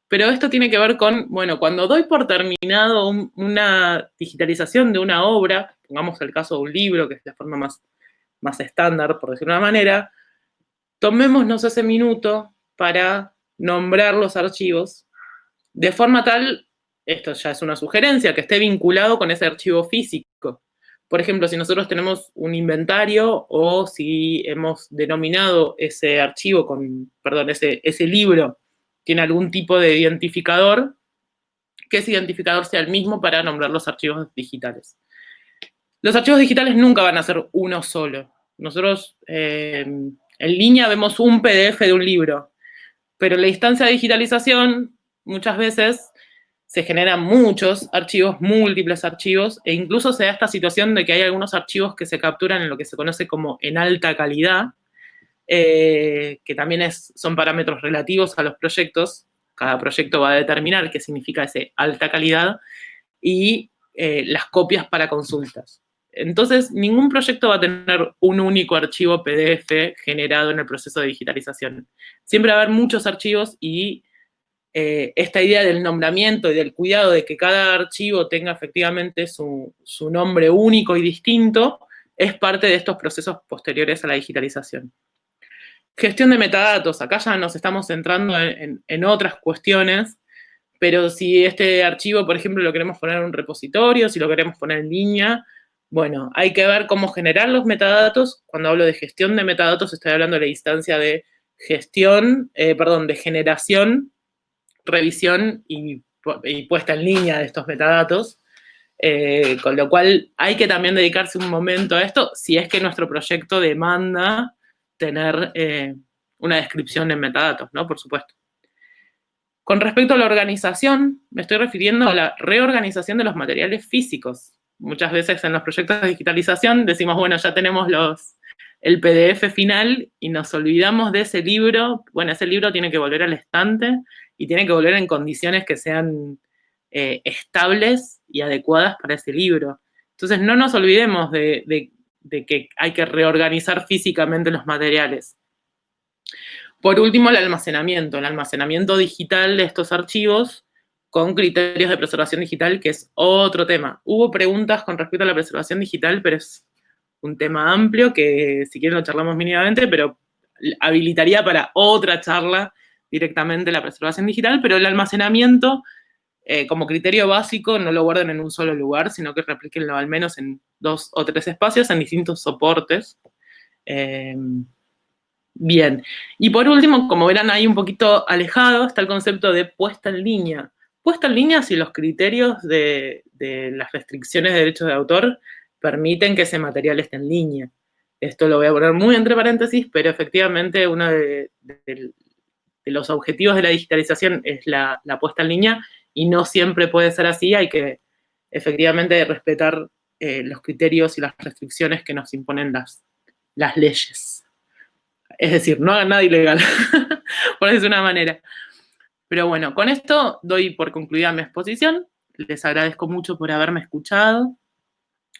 pero esto tiene que ver con, bueno, cuando doy por terminado una digitalización de una obra, pongamos el caso de un libro, que es la forma más estándar, por decirlo de una manera, tomémonos ese minuto para nombrar los archivos de forma tal, esto ya es una sugerencia, que esté vinculado con ese archivo físico. Por ejemplo, si nosotros tenemos un inventario o si hemos denominado ese archivo ese libro tiene algún tipo de identificador, que ese identificador sea el mismo para nombrar los archivos digitales. Los archivos digitales nunca van a ser uno solo. Nosotros en línea vemos un PDF de un libro, pero en la instancia de digitalización muchas veces se generan muchos archivos, múltiples archivos, e incluso se da esta situación de que hay algunos archivos que se capturan en lo que se conoce como en alta calidad, que también son parámetros relativos a los proyectos. Cada proyecto va a determinar qué significa ese alta calidad, y las copias para consultas. Entonces, ningún proyecto va a tener un único archivo PDF generado en el proceso de digitalización. Siempre va a haber muchos archivos y esta idea del nombramiento y del cuidado de que cada archivo tenga efectivamente su nombre único y distinto es parte de estos procesos posteriores a la digitalización. Gestión de metadatos. Acá ya nos estamos centrando en otras cuestiones, pero si este archivo, por ejemplo, lo queremos poner en un repositorio, si lo queremos poner en línea, bueno, hay que ver cómo generar los metadatos. Cuando hablo de gestión de metadatos, estoy hablando de la instancia de de generación, revisión y puesta en línea de estos metadatos, con lo cual hay que también dedicarse un momento a esto, si es que nuestro proyecto demanda tener una descripción en metadatos, ¿no? Por supuesto. Con respecto a la organización, me estoy refiriendo a la reorganización de los materiales físicos. Muchas veces en los proyectos de digitalización decimos, bueno, ya tenemos el PDF final y nos olvidamos de ese libro. Bueno, ese libro tiene que volver al estante y tiene que volver en condiciones que sean estables y adecuadas para ese libro. Entonces, no nos olvidemos de que hay que reorganizar físicamente los materiales. Por último, el almacenamiento digital de estos archivos con criterios de preservación digital, que es otro tema. Hubo preguntas con respecto a la preservación digital, pero es un tema amplio que si quieren lo charlamos mínimamente, pero habilitaría para otra charla directamente la preservación digital, pero el almacenamiento como criterio básico no lo guarden en un solo lugar, sino que replíquenlo al menos en 2 o 3 espacios en distintos soportes. Bien. Y por último, como verán ahí un poquito alejado, está el concepto de puesta en línea. Puesta en línea si los criterios de las restricciones de derechos de autor permiten que ese material esté en línea. Esto lo voy a poner muy entre paréntesis, pero efectivamente uno de los objetivos de la digitalización es la puesta en línea, y no siempre puede ser así. Hay que efectivamente respetar los criterios y las restricciones que nos imponen las leyes. Es decir, no hagan nada ilegal, por decirlo de una manera. Pero bueno, con esto doy por concluida mi exposición. Les agradezco mucho por haberme escuchado.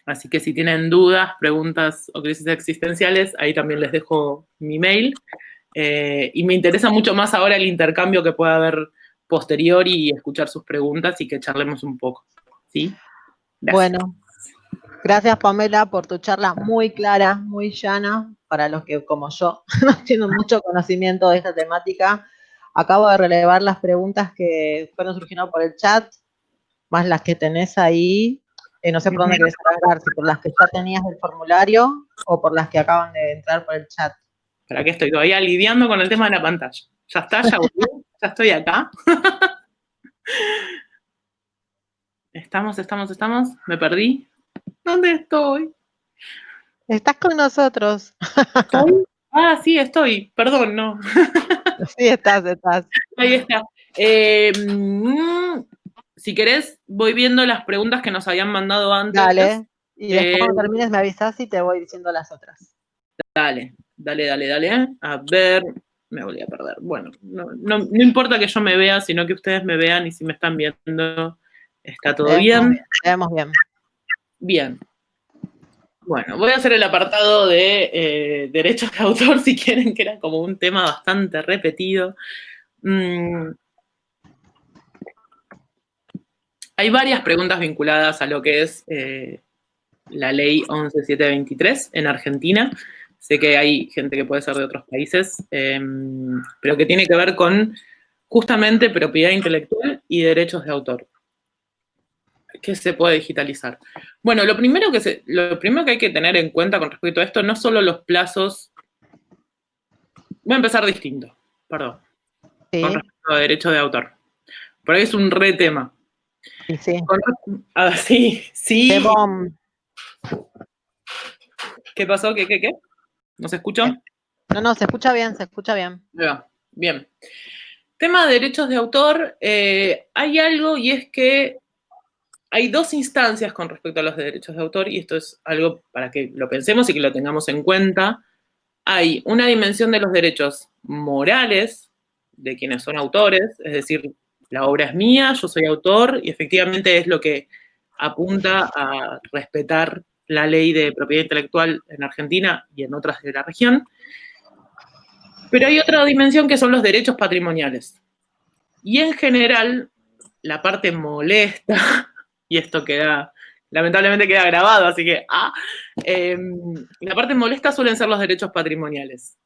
Así que si tienen dudas, preguntas o crisis existenciales, ahí también les dejo mi mail. Y me interesa mucho más ahora el intercambio que pueda haber posterior y escuchar sus preguntas y que charlemos un poco. ¿Sí? Gracias. Bueno, gracias Pamela por tu charla muy clara, muy llana, para los que como yo no tienen mucho conocimiento de esta temática. Acabo de relevar las preguntas que fueron surgiendo por el chat, más las que tenés ahí. No sé por dónde querés arrancar, si por las que ya tenías del formulario o por las que acaban de entrar por el chat. ¿Para qué estoy todavía lidiando con el tema de la pantalla? Ya está, ya volví, ya estoy acá. Estamos. Me perdí. ¿Dónde estoy? Estás con nosotros. ¿Estoy? Ah, sí, estoy. Perdón, no. Sí, estás. Ahí está. Si querés, voy viendo las preguntas que nos habían mandado antes. Dale. Y después cuando termines me avisás y te voy diciendo las otras. Dale. A ver, me volví a perder. Bueno, no importa que yo me vea, sino que ustedes me vean, y si me están viendo, está todo bien. Veamos bien. Bien. Bueno, voy a hacer el apartado de derechos de autor, si quieren, que era como un tema bastante repetido. Hay varias preguntas vinculadas a lo que es la ley 11723 en Argentina. Sé que hay gente que puede ser de otros países, pero que tiene que ver con justamente propiedad intelectual y derechos de autor. ¿Qué se puede digitalizar? Bueno, lo primero que hay que tener en cuenta con respecto a esto, no solo los plazos. Voy a empezar distinto, perdón. Sí. Con respecto a derechos de autor. Por ahí es un re tema. Sí. Sí. ¿Qué pasó? ¿Qué? ¿No se escucha? No, se escucha bien, Bien. Tema de derechos de autor, hay algo, y es que hay dos instancias con respecto a los derechos de autor, y esto es algo para que lo pensemos y que lo tengamos en cuenta. Hay una dimensión de los derechos morales de quienes son autores, es decir, la obra es mía, yo soy autor, y efectivamente es lo que apunta a respetar la ley de propiedad intelectual en Argentina y en otras de la región. Pero hay otra dimensión que son los derechos patrimoniales. Y en general, la parte molesta, y esto lamentablemente queda grabado, así que, la parte molesta suelen ser los derechos patrimoniales.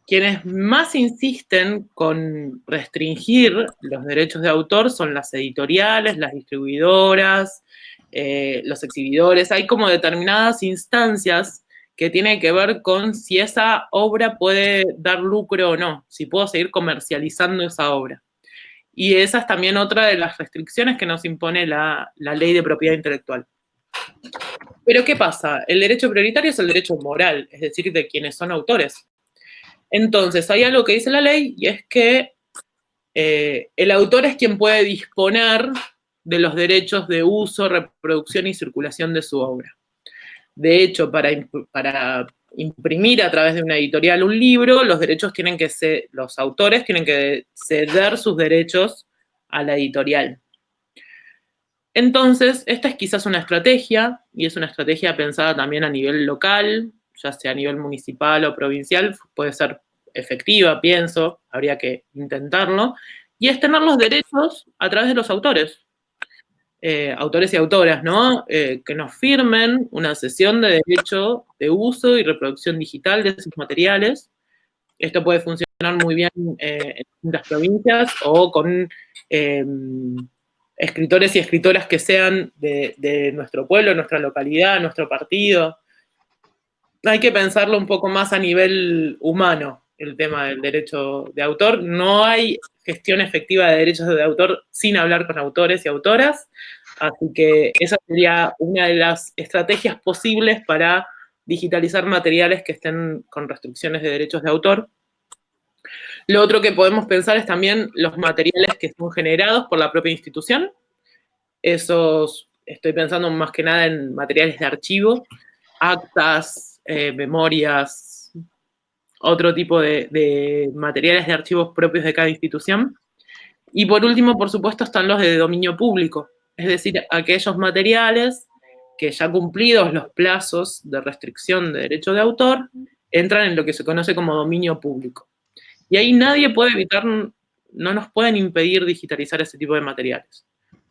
Quienes más insisten con restringir los derechos de autor son las editoriales, las distribuidoras, los exhibidores. Hay como determinadas instancias que tienen que ver con si esa obra puede dar lucro o no, si puedo seguir comercializando esa obra. Y esa es también otra de las restricciones que nos impone la ley de propiedad intelectual. Pero ¿qué pasa? El derecho prioritario es el derecho moral, es decir, de quienes son autores. Entonces, hay algo que dice la ley, y es que el autor es quien puede disponer de los derechos de uso, reproducción y circulación de su obra. De hecho, para imprimir a través de una editorial un libro, los autores tienen que ceder sus derechos a la editorial. Entonces, esta es quizás una estrategia, y es una estrategia pensada también a nivel local, ya sea a nivel municipal o provincial, puede ser efectiva, pienso, habría que intentarlo, y es tener los derechos a través de los autores. Autores y autoras, ¿no? Que nos firmen una cesión de derecho de uso y reproducción digital de sus materiales. Esto puede funcionar muy bien en distintas provincias o con escritores y escritoras que sean de nuestro pueblo, nuestra localidad, nuestro partido. Hay que pensarlo un poco más a nivel humano, el tema del derecho de autor. No hay gestión efectiva de derechos de autor sin hablar con autores y autoras, así que esa sería una de las estrategias posibles para digitalizar materiales que estén con restricciones de derechos de autor. Lo otro que podemos pensar es también los materiales que son generados por la propia institución. Esos, estoy pensando más que nada en materiales de archivo, actas, memorias, otro tipo de materiales de archivos propios de cada institución. Y por último, por supuesto, están los de dominio público, es decir, aquellos materiales que ya cumplidos los plazos de restricción de derecho de autor, entran en lo que se conoce como dominio público. Y ahí nadie puede evitar, no nos pueden impedir digitalizar ese tipo de materiales.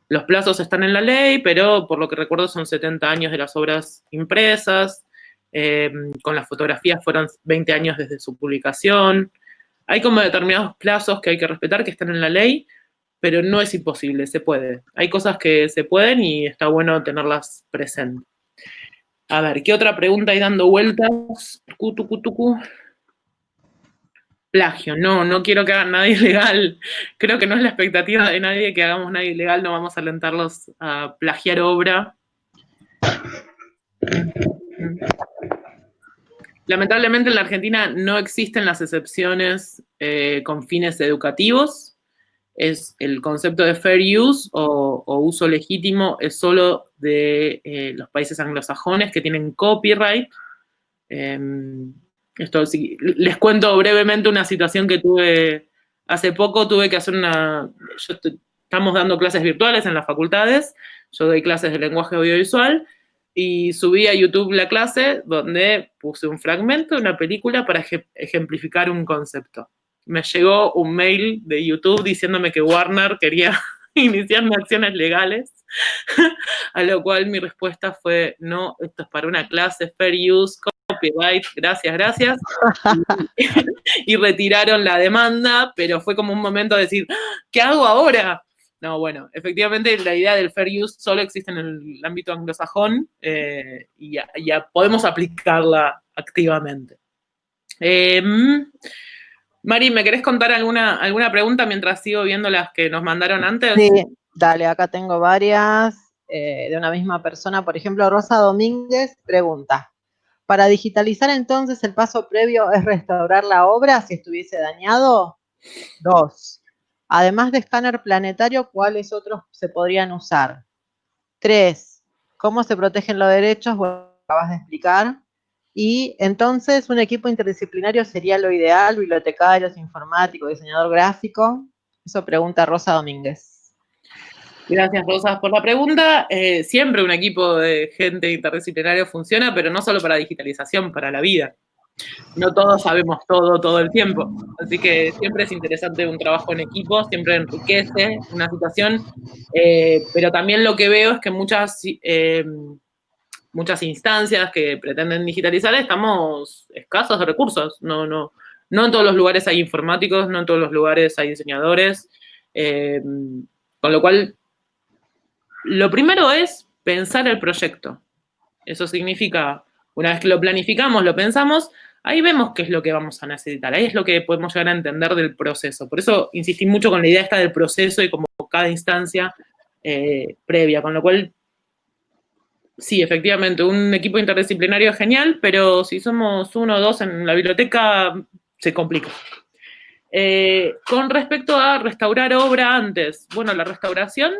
Los plazos están en la ley, pero por lo que recuerdo son 70 años de las obras impresas, con las fotografías fueron 20 años desde su publicación. Hay como determinados plazos que hay que respetar, que están en la ley, pero no es imposible, se puede. Hay cosas que se pueden y está bueno tenerlas presentes. A ver, ¿qué otra pregunta hay dando vueltas? Plagio, no quiero que hagan nada ilegal. Creo que no es la expectativa de nadie que hagamos nada ilegal, no vamos a alentarlos a plagiar obra. Lamentablemente en la Argentina no existen las excepciones con fines educativos. Es el concepto de fair use o uso legítimo es solo de los países anglosajones que tienen copyright. Esto sí, les cuento brevemente una situación que tuve hace poco. Tuve que hacer estamos dando clases virtuales en las facultades, yo doy clases de lenguaje audiovisual, y subí a YouTube la clase donde puse un fragmento de una película para ejemplificar un concepto. Me llegó un mail de YouTube diciéndome que Warner quería iniciarme acciones legales, a lo cual mi respuesta fue, no, esto es para una clase, fair use, copyright, gracias. Y retiraron la demanda, pero fue como un momento de decir, ¿qué hago ahora? No, bueno, efectivamente la idea del fair use solo existe en el ámbito anglosajón y ya podemos aplicarla activamente. Mari, ¿me querés contar alguna pregunta mientras sigo viendo las que nos mandaron antes? Sí, dale, acá tengo varias de una misma persona. Por ejemplo, Rosa Domínguez pregunta, ¿para digitalizar entonces el paso previo es restaurar la obra si estuviese dañado? 2. Además de escáner planetario, ¿cuáles otros se podrían usar? 3. ¿Cómo se protegen los derechos? Bueno, acabas de explicar. Y entonces, ¿un equipo interdisciplinario sería lo ideal? Bibliotecarios, informáticos, diseñador gráfico. Eso pregunta Rosa Domínguez. Gracias, Rosa, por la pregunta. Siempre un equipo de gente interdisciplinario funciona, pero no solo para digitalización, para la vida. No todos sabemos todo el tiempo. Así que siempre es interesante un trabajo en equipo, siempre enriquece una situación. Pero también lo que veo es que muchas instancias que pretenden digitalizar estamos escasos de recursos. No en todos los lugares hay informáticos, no en todos los lugares hay diseñadores. Con lo cual, lo primero es pensar el proyecto. Eso significa, una vez que lo planificamos, lo pensamos, ahí vemos qué es lo que vamos a necesitar. Ahí es lo que podemos llegar a entender del proceso. Por eso insistí mucho con la idea esta del proceso y como cada instancia previa. Con lo cual, sí, efectivamente, un equipo interdisciplinario es genial, pero si somos 1 o 2 en la biblioteca, se complica. Con respecto a restaurar obra antes, bueno, la restauración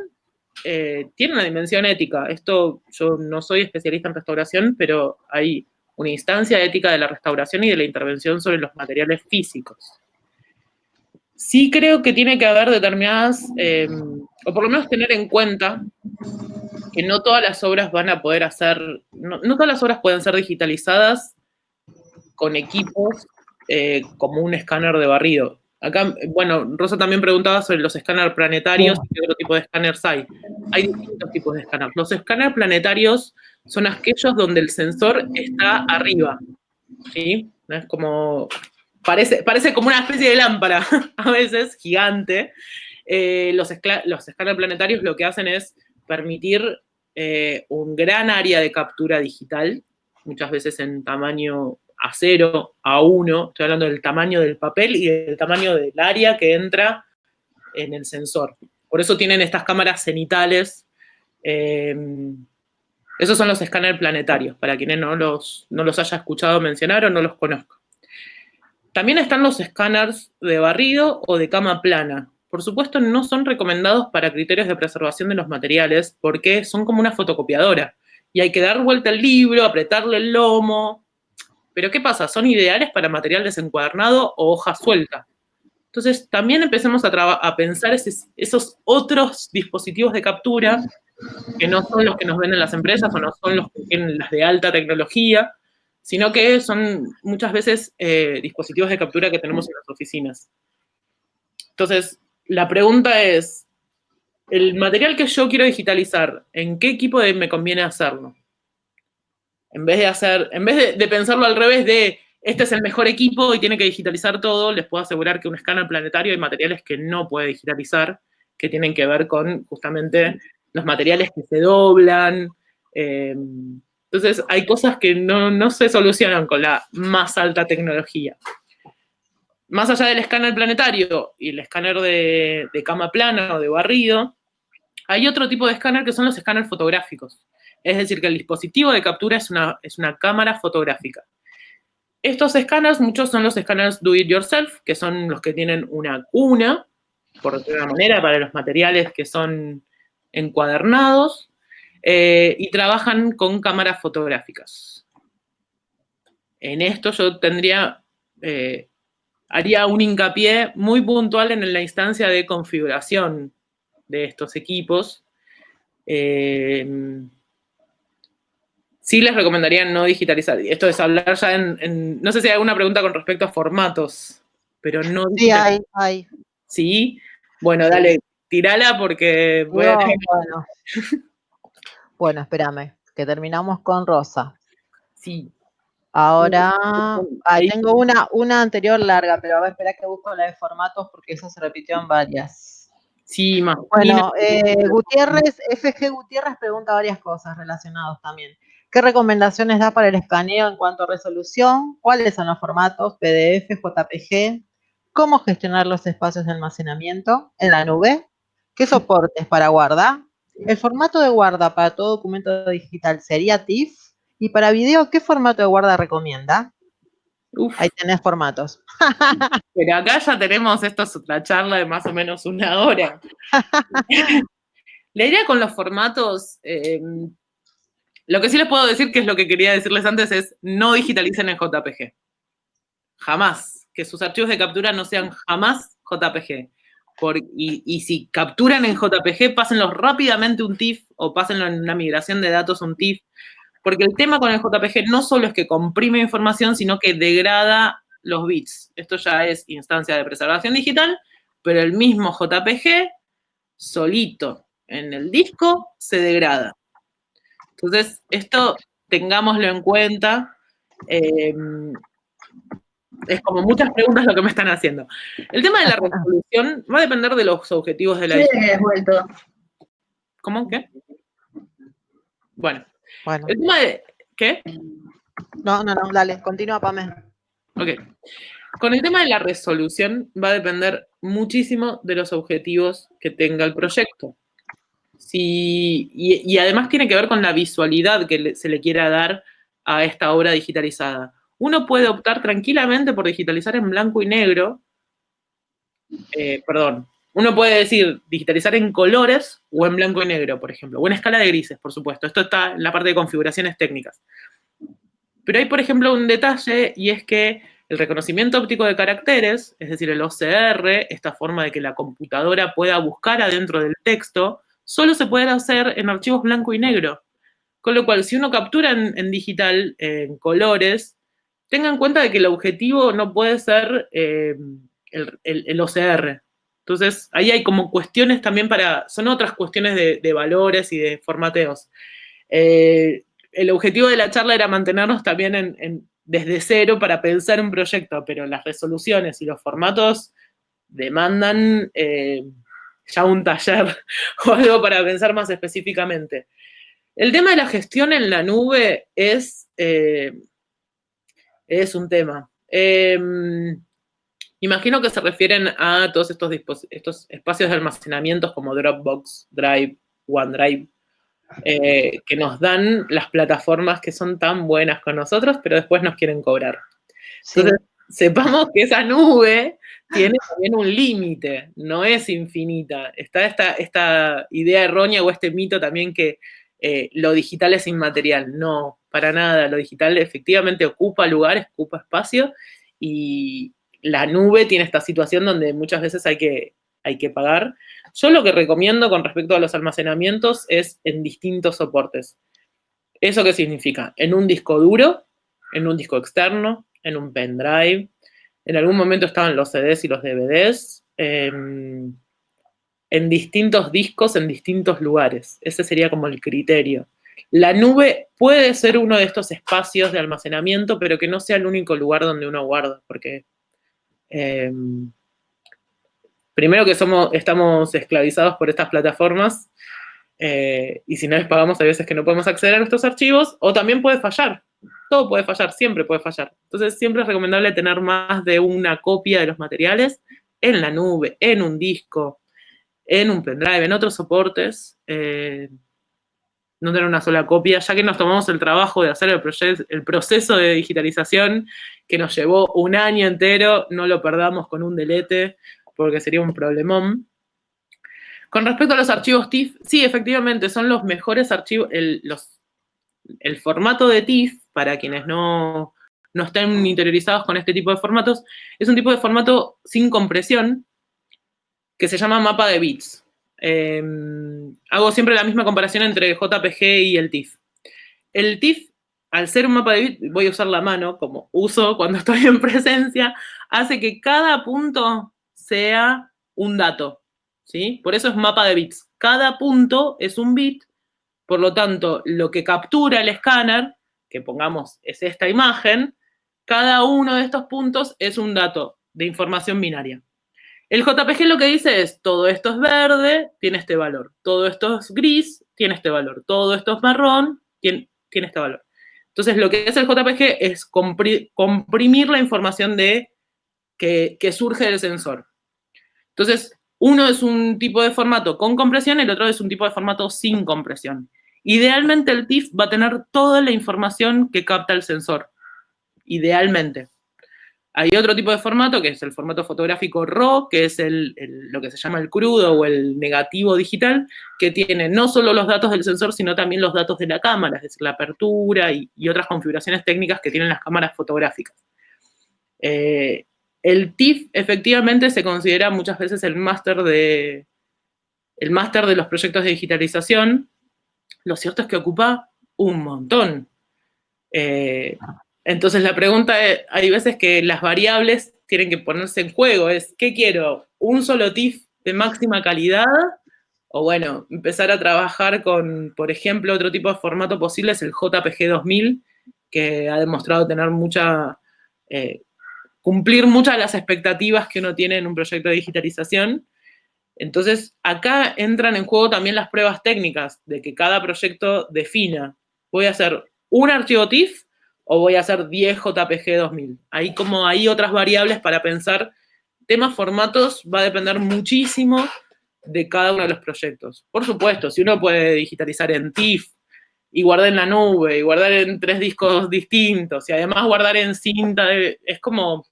tiene una dimensión ética. Esto, yo no soy especialista en restauración, pero hay una instancia ética de la restauración y de la intervención sobre los materiales físicos. Sí creo que tiene que haber determinadas, o por lo menos tener en cuenta que no todas las obras van a poder hacer, no todas las obras pueden ser digitalizadas con equipos como un escáner de barrido. Acá, bueno, Rosa también preguntaba sobre los escáneres planetarios y qué otro tipo de escáneres hay. Hay distintos tipos de escáneres. Los escáneres planetarios son aquellos donde el sensor está arriba, ¿sí? Es como, parece como una especie de lámpara, a veces, gigante. Los escáneres planetarios lo que hacen es permitir un gran área de captura digital, muchas veces en tamaño a 0, a 1, estoy hablando del tamaño del papel y del tamaño del área que entra en el sensor. Por eso tienen estas cámaras cenitales. Esos son los escáneres planetarios, para quienes no los haya escuchado mencionar o no los conozcan. También están los escáneres de barrido o de cama plana. Por supuesto, no son recomendados para criterios de preservación de los materiales porque son como una fotocopiadora. Y hay que dar vuelta al libro, apretarle el lomo. Pero ¿qué pasa? Son ideales para material desencuadernado o hoja suelta. Entonces, también empecemos a pensar esos otros dispositivos de captura que no son los que nos venden las empresas o no son los que tienen las de alta tecnología, sino que son muchas veces dispositivos de captura que tenemos en las oficinas. Entonces, la pregunta es, el material que yo quiero digitalizar, ¿en qué equipo me conviene hacerlo? En vez de pensarlo al revés de, este es el mejor equipo y tiene que digitalizar todo, les puedo asegurar que un escáner planetario hay materiales que no puede digitalizar, que tienen que ver con justamente los materiales que se doblan. Entonces, hay cosas que no se solucionan con la más alta tecnología. Más allá del escáner planetario y el escáner de cama plana o de barrido, hay otro tipo de escáner que son los escáneres fotográficos. Es decir, que el dispositivo de captura es una cámara fotográfica. Estos escáneres, muchos son los escáneres do it yourself, que son los que tienen una cuna, por decirlo de una manera, para los materiales que son encuadernados, y trabajan con cámaras fotográficas. En esto yo haría un hincapié muy puntual en la instancia de configuración de estos equipos. Sí les recomendaría no digitalizar. Esto es hablar ya no sé si hay alguna pregunta con respecto a formatos, pero no digitalizar. Sí, hay. ¿Sí? Bueno, dale, tirala porque voy a tener... Bueno, espérame, que terminamos con Rosa. Sí. Ahora, tengo una anterior larga, pero a ver, espera que busco la de formatos porque esa se repitió en varias. Sí, más. Bueno, FG Gutiérrez pregunta varias cosas relacionadas también. ¿Qué recomendaciones da para el escaneo en cuanto a resolución? ¿Cuáles son los formatos? PDF, JPG. ¿Cómo gestionar los espacios de almacenamiento en la nube? ¿Qué soportes para guarda? ¿El formato de guarda para todo documento digital sería TIFF? ¿Y para video qué formato de guarda recomienda? Uf. Ahí tenés formatos. Pero acá ya tenemos, esto es otra charla de más o menos 1 hora. La idea con los formatos, lo que sí les puedo decir, que es lo que quería decirles antes, es no digitalicen en JPG. Jamás. Que sus archivos de captura no sean jamás JPG. Y si capturan en JPG, pásenlos rápidamente un TIFF o pásenlo en una migración de datos a un TIFF. Porque el tema con el JPG no solo es que comprime información, sino que degrada los bits. Esto ya es instancia de preservación digital, pero el mismo JPG, solito en el disco, se degrada. Entonces, esto tengámoslo en cuenta. Es como muchas preguntas lo que me están haciendo. El tema de la resolución va a depender de los objetivos de la he vuelto. ¿Cómo? ¿Qué? Bueno. El tema de... ¿Qué? No, dale, continúa, Pame. Ok. Con el tema de la resolución va a depender muchísimo de los objetivos que tenga el proyecto. Y además tiene que ver con la visualidad que se le quiera dar a esta obra digitalizada. Uno puede optar tranquilamente por digitalizar en blanco y negro. Uno puede decir digitalizar en colores o en blanco y negro, por ejemplo, o en escala de grises, por supuesto. Esto está en la parte de configuraciones técnicas. Pero hay, por ejemplo, un detalle, y es que el reconocimiento óptico de caracteres, es decir, el OCR, esta forma de que la computadora pueda buscar adentro del texto, solo se puede hacer en archivos blanco y negro. Con lo cual, si uno captura en digital, en colores, tenga en cuenta de que el objetivo no puede ser el OCR. Entonces, ahí hay como cuestiones también son otras cuestiones de valores y de formateos. El objetivo de la charla era mantenernos también desde cero para pensar un proyecto, pero las resoluciones y los formatos demandan ya un taller o algo para pensar más específicamente. El tema de la gestión en la nube es Es un tema. Imagino que se refieren a todos estos espacios de almacenamiento como Dropbox, Drive, OneDrive, que nos dan las plataformas que son tan buenas con nosotros, pero después nos quieren cobrar. Sí. Entonces, sepamos que esa nube tiene también un límite, no es infinita. Está esta idea errónea o este mito también que lo digital es inmaterial. No, para nada. Lo digital efectivamente ocupa lugares, ocupa espacio, y la nube tiene esta situación donde muchas veces hay que pagar. Yo lo que recomiendo con respecto a los almacenamientos es en distintos soportes. ¿Eso qué significa? En un disco duro, en un disco externo, en un pendrive. En algún momento estaban los CDs y los DVDs. En distintos discos, en distintos lugares. Ese sería como el criterio. La nube puede ser uno de estos espacios de almacenamiento, pero que no sea el único lugar donde uno guarda, porque primero que estamos esclavizados por estas plataformas, y si no les pagamos hay veces que no podemos acceder a nuestros archivos, o también puede fallar. Todo puede fallar, siempre puede fallar. Entonces siempre es recomendable tener más de una copia de los materiales en la nube, en un disco, en un pendrive, en otros soportes. No tener una sola copia, ya que nos tomamos el trabajo de hacer el proceso de digitalización que nos llevó un año entero, no lo perdamos con un delete, porque sería un problemón. Con respecto a los archivos TIFF, sí, efectivamente, son los mejores archivos. El formato de TIFF, para quienes no estén interiorizados con este tipo de formatos, es un tipo de formato sin compresión que se llama mapa de bits. Hago siempre la misma comparación entre JPG y el TIFF. El TIFF, al ser un mapa de bits, voy a usar la mano como uso cuando estoy en presencia, hace que cada punto sea un dato, ¿sí? Por eso es mapa de bits. Cada punto es un bit, por lo tanto, lo que captura el escáner, que pongamos es esta imagen, cada uno de estos puntos es un dato de información binaria. El JPG lo que dice es, todo esto es verde, tiene este valor. Todo esto es gris, tiene este valor. Todo esto es marrón, tiene este valor. Entonces, lo que es el JPG es comprimir la información que surge del sensor. Entonces, uno es un tipo de formato con compresión, el otro es un tipo de formato sin compresión. Idealmente, el TIFF va a tener toda la información que capta el sensor. Idealmente. Hay otro tipo de formato, que es el formato fotográfico RAW, que es lo que se llama el crudo o el negativo digital, que tiene no solo los datos del sensor, sino también los datos de la cámara, es decir, la apertura y otras configuraciones técnicas que tienen las cámaras fotográficas. El TIFF efectivamente se considera muchas veces el máster de los proyectos de digitalización. Lo cierto es que ocupa un montón. Entonces la pregunta es, hay veces que las variables tienen que ponerse en juego, es, ¿qué quiero? ¿Un solo TIFF de máxima calidad? O bueno, empezar a trabajar con, por ejemplo, otro tipo de formato posible es el JPG 2000, que ha demostrado tener cumplir muchas de las expectativas que uno tiene en un proyecto de digitalización. Entonces, acá entran en juego también las pruebas técnicas, de que cada proyecto defina, ¿voy a hacer un archivo TIFF o voy a hacer 10 JPG 2000? Ahí como hay otras variables para pensar. Temas formatos va a depender muchísimo de cada uno de los proyectos. Por supuesto, si uno puede digitalizar en TIFF y guardar en la nube, y guardar en 3 discos distintos, y además guardar en cinta, es como,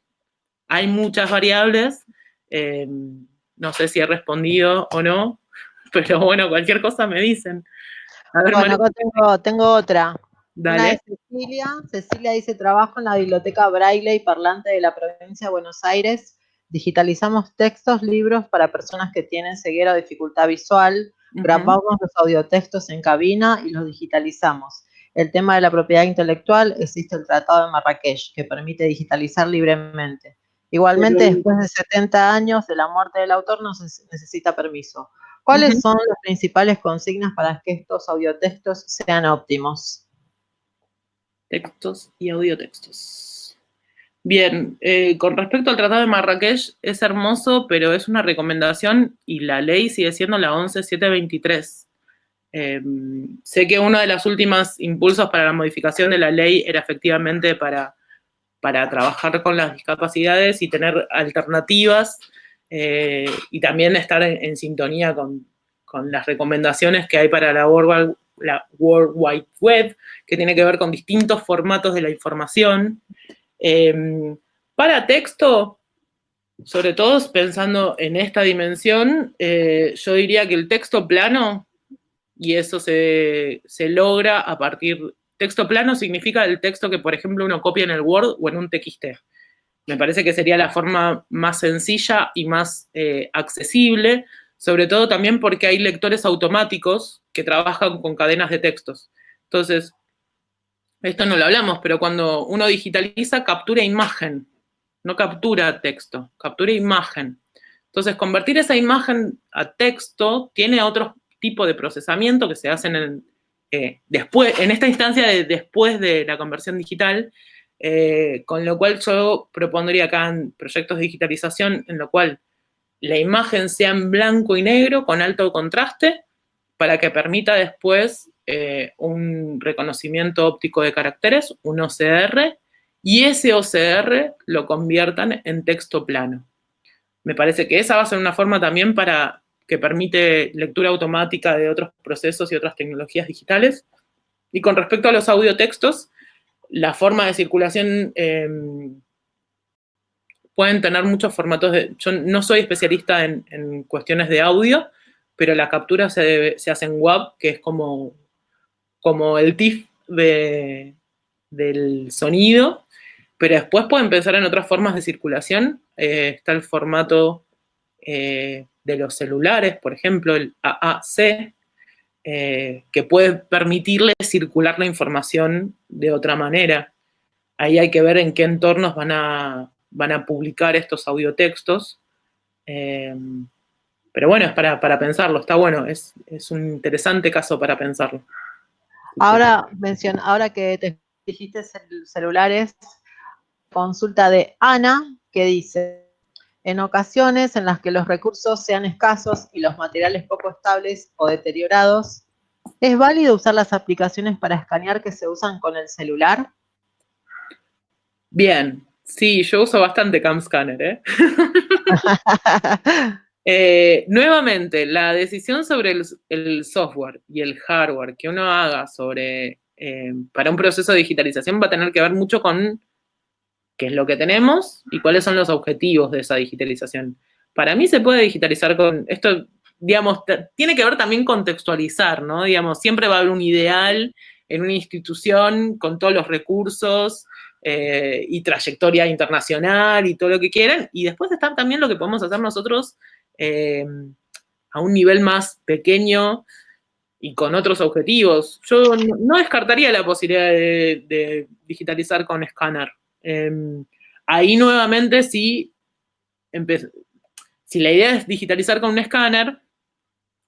hay muchas variables. No sé si he respondido o no, pero bueno, cualquier cosa me dicen. A ver, bueno, acá tengo otra. Dale. Una de Cecilia. Cecilia dice, trabajo en la biblioteca Braille y Parlante de la provincia de Buenos Aires. Digitalizamos textos, libros para personas que tienen ceguera o dificultad visual. Grabamos los audiotextos en cabina y los digitalizamos. El tema de la propiedad intelectual, existe el Tratado de Marrakech, que permite digitalizar libremente. Igualmente, después de 70 años de la muerte del autor, no se necesita permiso. ¿Cuáles son las principales consignas para que estos audiotextos sean óptimos? Textos y audiotextos. Bien, con respecto al Tratado de Marrakech, es hermoso, pero es una recomendación y la ley sigue siendo la 11723. Sé que uno de los últimos impulsos para la modificación de la ley era efectivamente para para trabajar con las discapacidades y tener alternativas y también estar en sintonía con las recomendaciones que hay para la World Wide Web, que tiene que ver con distintos formatos de la información. Para texto, sobre todo pensando en esta dimensión, yo diría que el texto plano, y eso se logra a partir... Texto plano significa el texto que, por ejemplo, uno copia en el Word o en un TXT. Me parece que sería la forma más sencilla y más accesible, sobre todo también porque hay lectores automáticos que trabajan con cadenas de textos. Entonces, esto no lo hablamos, pero cuando uno digitaliza, captura imagen, no captura texto, captura imagen. Entonces, convertir esa imagen a texto tiene otro tipo de procesamiento que se hacen después, en esta instancia después de la conversión digital, con lo cual yo propondría acá en proyectos de digitalización en lo cual la imagen sea en blanco y negro con alto contraste para que permita después un reconocimiento óptico de caracteres, un OCR, y ese OCR lo conviertan en texto plano. Me parece que esa va a ser una forma también para que permite lectura automática de otros procesos y otras tecnologías digitales. Y con respecto a los audiotextos, la forma de circulación pueden tener muchos formatos. Yo no soy especialista en cuestiones de audio, pero la captura se hace en WAV, que es como el TIFF del sonido, pero después pueden pensar en otras formas de circulación. Está el formato de los celulares, por ejemplo, el AAC, que puede permitirle circular la información de otra manera. Ahí hay que ver en qué entornos van a publicar estos audiotextos. Pero bueno, es para pensarlo, está bueno, es un interesante caso para pensarlo. Ahora que te dijiste celulares, consulta de Ana, que dice, en ocasiones en las que los recursos sean escasos y los materiales poco estables o deteriorados, ¿es válido usar las aplicaciones para escanear que se usan con el celular? Bien, sí, yo uso bastante CamScanner, nuevamente, la decisión sobre el software y el hardware que uno haga para un proceso de digitalización va a tener que ver mucho con qué es lo que tenemos y cuáles son los objetivos de esa digitalización. Para mí se puede digitalizar con esto, digamos, tiene que ver también contextualizar, ¿no? Digamos, siempre va a haber un ideal en una institución con todos los recursos y trayectoria internacional y todo lo que quieran, y después está también lo que podemos hacer nosotros a un nivel más pequeño y con otros objetivos. Yo no descartaría la posibilidad de digitalizar con escáner. Ahí nuevamente si la idea es digitalizar con un escáner,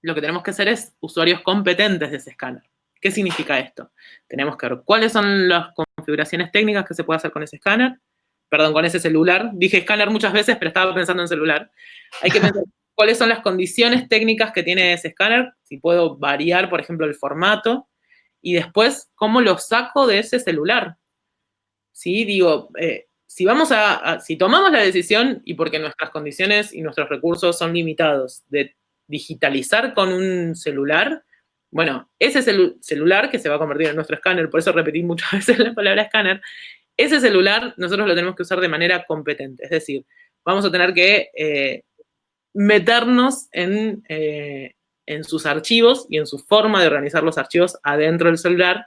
lo que tenemos que hacer es usuarios competentes de ese escáner. ¿Qué significa esto? Tenemos que ver cuáles son las configuraciones técnicas que se puede hacer con ese escáner, perdón, con ese celular. Dije escáner muchas veces, pero estaba pensando en celular. Hay que pensar cuáles son las condiciones técnicas que tiene ese escáner, si puedo variar, por ejemplo, el formato, y después cómo lo saco de ese celular. ¿Sí? Digo, si tomamos la decisión, y porque nuestras condiciones y nuestros recursos son limitados, de digitalizar con un celular, bueno, ese celular que se va a convertir en nuestro escáner, por eso repetí muchas veces la palabra escáner, ese celular nosotros lo tenemos que usar de manera competente, es decir, vamos a tener que meternos en sus archivos y en su forma de organizar los archivos adentro del celular,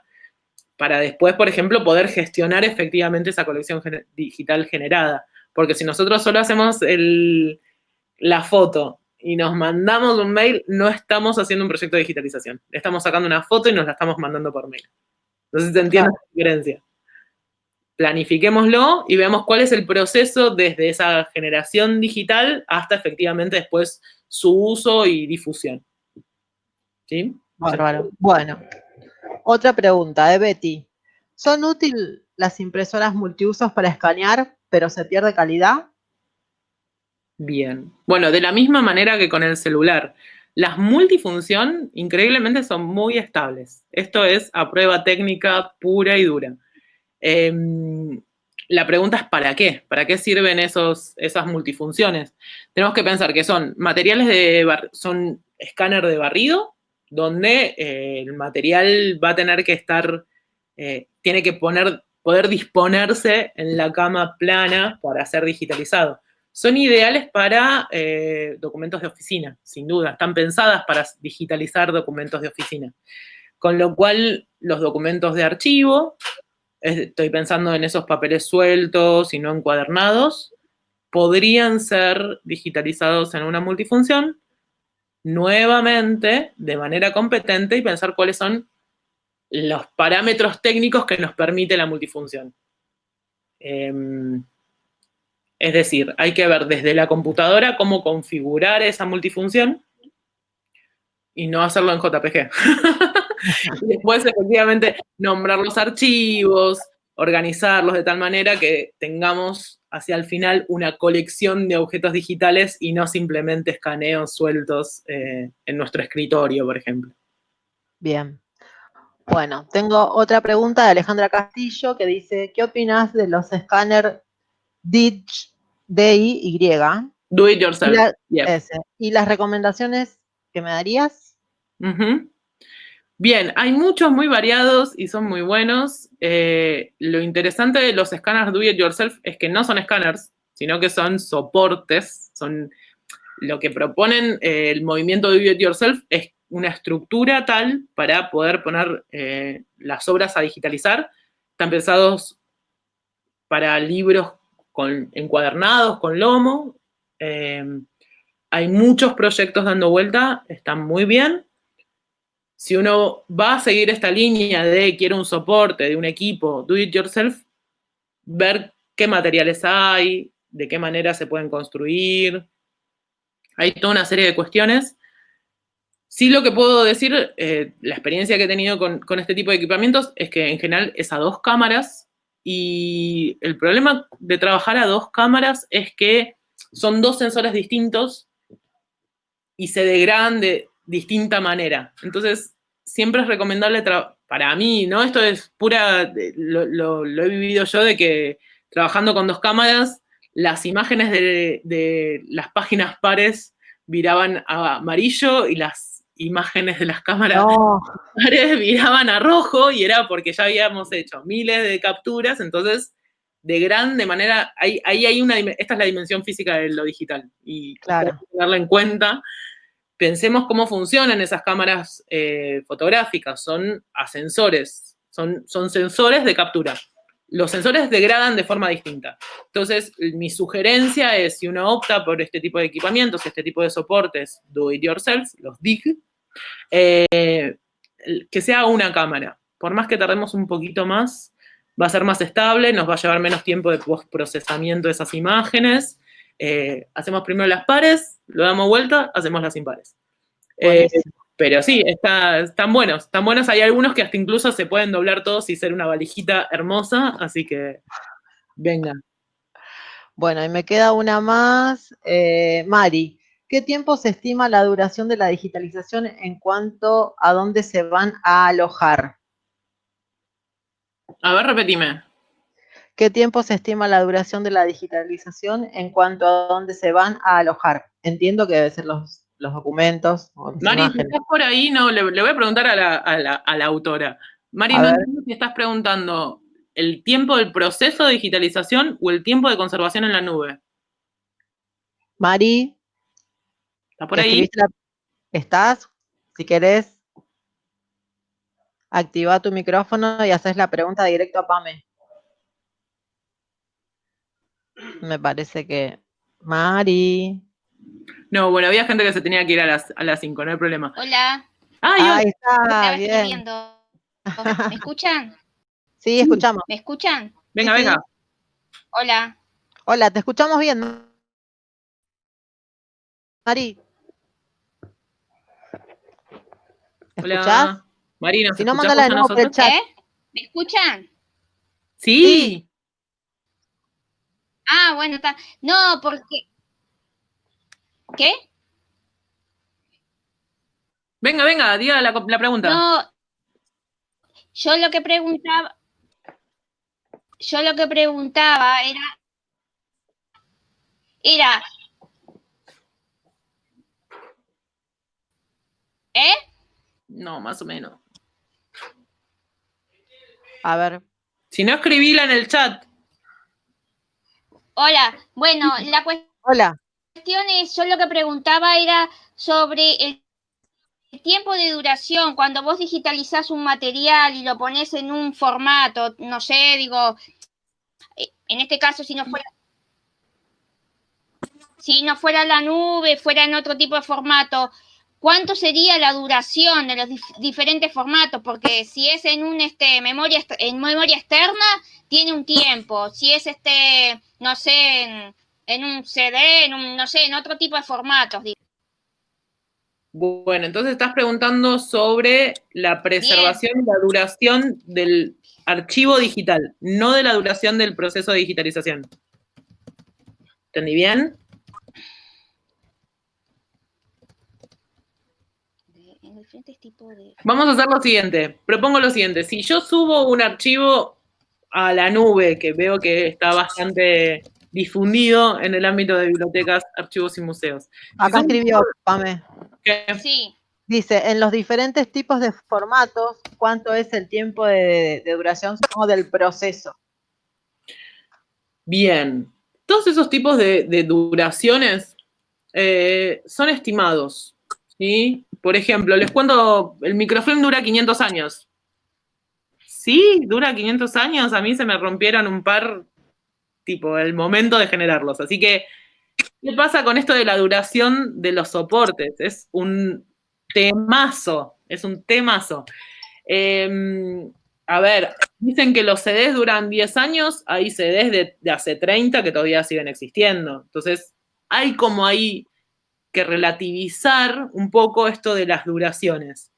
para después, por ejemplo, poder gestionar efectivamente esa colección digital generada. Porque si nosotros solo hacemos la foto y nos mandamos un mail, no estamos haciendo un proyecto de digitalización. Estamos sacando una foto y nos la estamos mandando por mail. Entonces se entiende la diferencia. Planifiquémoslo y veamos cuál es el proceso desde esa generación digital hasta efectivamente después su uso y difusión. ¿Sí? Bárbaro. Bueno. Otra pregunta de Betty. ¿Son útiles las impresoras multiusos para escanear, pero se pierde calidad? Bien. Bueno, de la misma manera que con el celular. Las multifunción, increíblemente, son muy estables. Esto es a prueba técnica pura y dura. La pregunta es ¿para qué? ¿Para qué sirven esas multifunciones? Tenemos que pensar que son materiales son escáner de barrido, donde el material va a tener que estar, tiene que poder disponerse en la cama plana para ser digitalizado. Son ideales para documentos de oficina, sin duda. Están pensadas para digitalizar documentos de oficina. Con lo cual, los documentos de archivo, estoy pensando en esos papeles sueltos y no encuadernados, podrían ser digitalizados en una multifunción, nuevamente, de manera competente, y pensar cuáles son los parámetros técnicos que nos permite la multifunción. Es decir, hay que ver desde la computadora cómo configurar esa multifunción y no hacerlo en JPG. Y después, efectivamente, nombrar los archivos, organizarlos de tal manera que tengamos hacia el final una colección de objetos digitales y no simplemente escaneos sueltos en nuestro escritorio, por ejemplo. Bien. Bueno, tengo otra pregunta de Alejandra Castillo que dice, ¿qué opinas de los escáner DIY? Do it yourself. ¿Y las recomendaciones que me darías? Bien, hay muchos muy variados y son muy buenos. Lo interesante de los escáneres do it yourself es que no son escáneres, sino que son soportes. Lo que proponen el movimiento do it yourself es una estructura tal para poder poner las obras a digitalizar. Están pensados para libros encuadernados, con lomo. Hay muchos proyectos dando vuelta, están muy bien. Si uno va a seguir esta línea de quiero un soporte de un equipo do it yourself, ver qué materiales hay, de qué manera se pueden construir. Hay toda una serie de cuestiones. Sí, lo que puedo decir, la experiencia que he tenido con este tipo de equipamientos es que en general es a 2 cámaras, y el problema de trabajar a 2 cámaras es que son 2 sensores distintos y se degradan de distinta manera. Entonces, siempre es recomendable, para mí, ¿no? Esto es lo he vivido yo, de que trabajando con 2 cámaras, las imágenes de las páginas pares viraban a amarillo y las imágenes de las cámaras pares viraban a rojo, y era porque ya habíamos hecho miles de capturas. Entonces, de manera, ahí hay esta es la dimensión física de lo digital, y claro, hay que tenerla en cuenta. Pensemos cómo funcionan esas cámaras fotográficas. Son ascensores, son sensores de captura. Los sensores degradan de forma distinta. Entonces, mi sugerencia es, si uno opta por este tipo de equipamientos, este tipo de soportes do it yourself, los DIG, que sea una cámara. Por más que tardemos un poquito más, va a ser más estable, nos va a llevar menos tiempo de postprocesamiento de esas imágenes. Hacemos primero las pares, lo damos vuelta, hacemos las impares. Pero sí, están buenos. Hay algunos que hasta incluso se pueden doblar todos y ser una valijita hermosa, así que vengan. Bueno, y me queda una más. Mari, ¿qué tiempo se estima la duración de la digitalización en cuanto a dónde se van a alojar? A ver, repetime. ¿Qué tiempo se estima la duración de la digitalización en cuanto a dónde se van a alojar? Entiendo que deben ser los documentos. Mari, si estás por ahí, no, le voy a preguntar a la autora. Mari, no entiendo si estás preguntando el tiempo del proceso de digitalización o el tiempo de conservación en la nube. Mari, ¿estás por ahí? ¿Estás? Si querés, activa tu micrófono y haces la pregunta directo a Pame. Me parece que... Mari. No, bueno, había gente que se tenía que ir a las 5, no hay problema. Hola. Ahí está, estaba bien. escribiendo. ¿Me escuchan? Sí, escuchamos. ¿Me escuchan? Venga, Sí, venga. sí. Hola. Hola, te escuchamos bien, Mari. ¿Escuchás? Hola. Mari, ¿nos Si no, escuchamos mándala de a nuevo por nosotros? el chat. ¿Me escuchan? Sí. Ah, bueno, está. No, porque... ¿Qué? Venga, diga la pregunta. No, yo lo que preguntaba... yo lo que preguntaba era, No, más o menos. A ver, Si no, escribíla en el chat. hola, bueno, la hola. cuestión es, yo lo que preguntaba era sobre el tiempo de duración, cuando vos digitalizás un material y lo pones en un formato, no sé, digo, en este caso si no fuera la nube, fuera en otro tipo de formato, ¿cuánto sería la duración de los diferentes formatos? Porque si es en un memoria externa, tiene un tiempo. Si es no sé, en un CD, no sé, en otro tipo de formatos. Bueno, entonces estás preguntando sobre la preservación y la duración del archivo digital, no de la duración del proceso de digitalización. ¿Entendí bien? En diferentes tipos de... Vamos a hacer lo siguiente. Propongo lo siguiente. Si yo subo un archivo a la nube, que veo que está bastante difundido en el ámbito de bibliotecas, archivos y museos. Acá escribió Pame. ¿Qué? Sí. Dice, en los diferentes tipos de formatos, ¿cuánto es el tiempo de duración, supongo, del proceso? Bien. Todos esos tipos de duraciones son estimados, ¿sí? Por ejemplo, les cuento, el microfilm dura 500 años. Sí, dura 500 años. A mí se me rompieron un par, tipo, el momento de generarlos. Así que, ¿qué pasa con esto de la duración de los soportes? Es un temazo, es un temazo. A ver, dicen que los CDs duran 10 años, hay CDs de hace 30 que todavía siguen existiendo. Entonces, hay como ahí que relativizar un poco esto de las duraciones.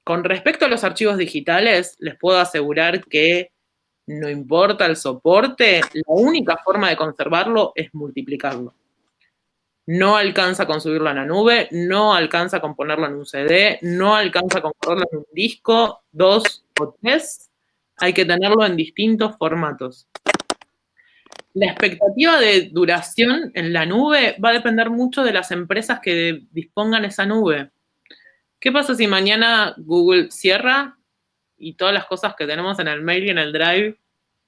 Con respecto a los archivos digitales, les puedo asegurar que no importa el soporte, la única forma de conservarlo es multiplicarlo. No alcanza con subirlo a la nube, no alcanza con ponerlo en un CD, no alcanza con ponerlo en un disco, 2 o 3, hay que tenerlo en distintos formatos. La expectativa de duración en la nube va a depender mucho de las empresas que dispongan esa nube. ¿Qué pasa si mañana Google cierra y todas las cosas que tenemos en el mail y en el drive?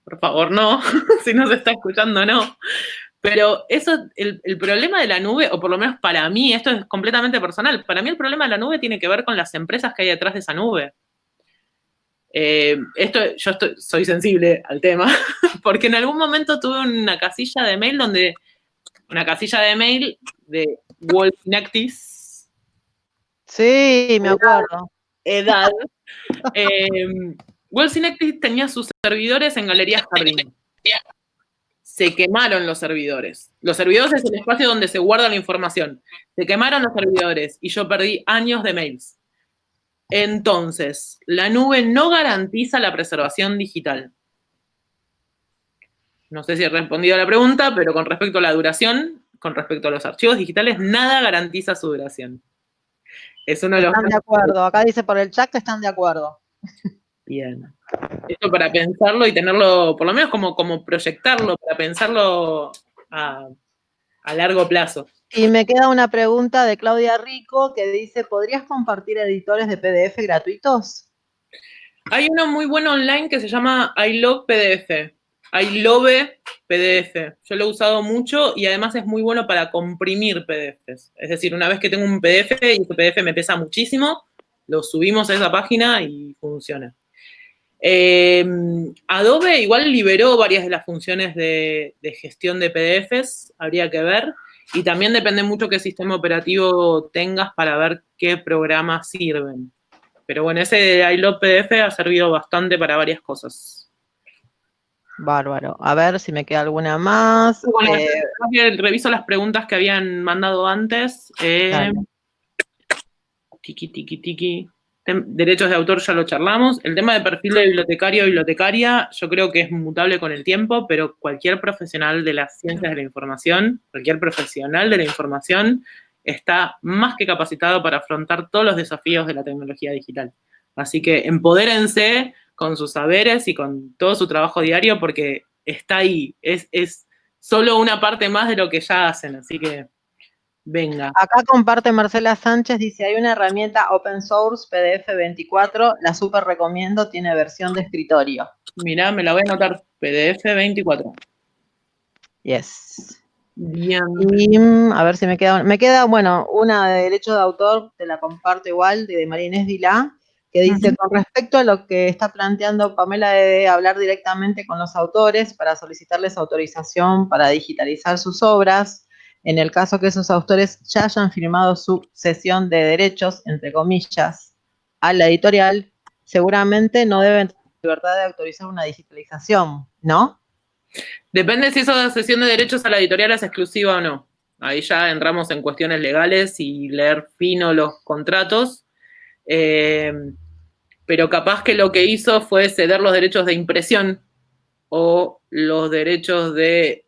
Por favor, no. Si no se está escuchando, no. Pero eso, el problema de la nube, o por lo menos para mí, esto es completamente personal, para mí el problema de la nube tiene que ver con las empresas que hay detrás de esa nube. Soy sensible al tema, porque en algún momento tuve una casilla de mail de Wolfnectis. Sí, me acuerdo. Edad. Wolfnectis tenía sus servidores en Galerías Jardín. Se quemaron los servidores. Los servidores es el espacio donde se guarda la información. Se quemaron los servidores y yo perdí años de mails. Entonces, la nube no garantiza la preservación digital. No sé si he respondido a la pregunta, pero con respecto a la duración, con respecto a los archivos digitales, nada garantiza su duración. Es uno de los... Están de acuerdo. Acá dice por el chat que están de acuerdo. Bien. Esto para pensarlo y tenerlo, por lo menos como proyectarlo, para pensarlo a largo plazo. Y me queda una pregunta de Claudia Rico que dice, ¿podrías compartir editores de PDF gratuitos? Hay uno muy bueno online que se llama I Love PDF. I Love PDF. Yo lo he usado mucho y además es muy bueno para comprimir PDFs. Es decir, una vez que tengo un PDF y ese PDF me pesa muchísimo, lo subimos a esa página y funciona. Adobe igual liberó varias de las funciones de gestión de PDFs, habría que ver. Y también depende mucho qué sistema operativo tengas para ver qué programas sirven. Pero bueno, ese de I Love PDF ha servido bastante para varias cosas. Bárbaro. A ver si me queda alguna más. Bueno, reviso las preguntas que habían mandado antes. Tiki. Derechos de autor ya lo charlamos. El tema de perfil de bibliotecario o bibliotecaria, yo creo que es mutable con el tiempo, pero cualquier profesional de las ciencias de la información, está más que capacitado para afrontar todos los desafíos de la tecnología digital. Así que empodérense, con sus saberes y con todo su trabajo diario, porque está ahí, es solo una parte más de lo que ya hacen, así que venga. Acá comparte Marcela Sánchez, dice, hay una herramienta open source, PDF 24, la súper recomiendo, tiene versión de escritorio. Mirá, me la voy a anotar, PDF 24. Yes. Bien. Y a ver si me queda, bueno, una de derecho de autor, te la comparto igual, de María Inés Vilá, que dice, con respecto a lo que está planteando Pamela de hablar directamente con los autores para solicitarles autorización para digitalizar sus obras, en el caso que esos autores ya hayan firmado su cesión de derechos, entre comillas, a la editorial, seguramente no deben tener libertad de autorizar una digitalización, ¿no? Depende si esa cesión de derechos a la editorial es exclusiva o no. Ahí ya entramos en cuestiones legales y leer fino los contratos. Pero capaz que lo que hizo fue ceder los derechos de impresión o los derechos de...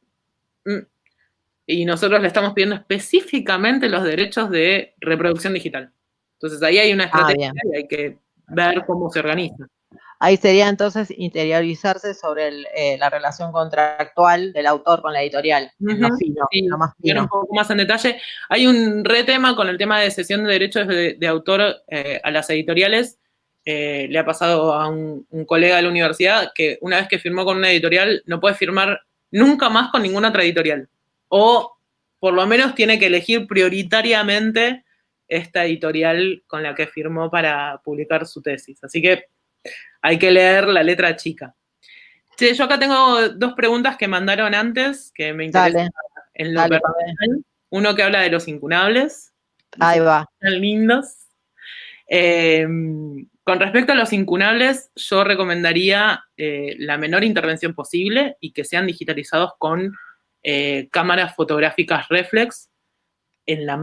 Y nosotros le estamos pidiendo específicamente los derechos de reproducción digital. Entonces ahí hay una estrategia y hay que ver cómo se organiza. Ahí sería entonces interiorizarse sobre la relación contractual del autor con la editorial, lo fino, sí, lo más fino. un poco más en detalle. Hay un retema con el tema de cesión de derechos de autor a las editoriales. Le ha pasado a un colega de la universidad que una vez que firmó con una editorial no puede firmar nunca más con ninguna otra editorial. O por lo menos tiene que elegir prioritariamente esta editorial con la que firmó para publicar su tesis. Así que hay que leer la letra chica. Sí, yo acá tengo 2 preguntas que mandaron antes, que me interesan en lo personal. Uno que habla de los incunables. Ahí va. Están lindos. Con respecto a los incunables, yo recomendaría la menor intervención posible y que sean digitalizados con cámaras fotográficas reflex en la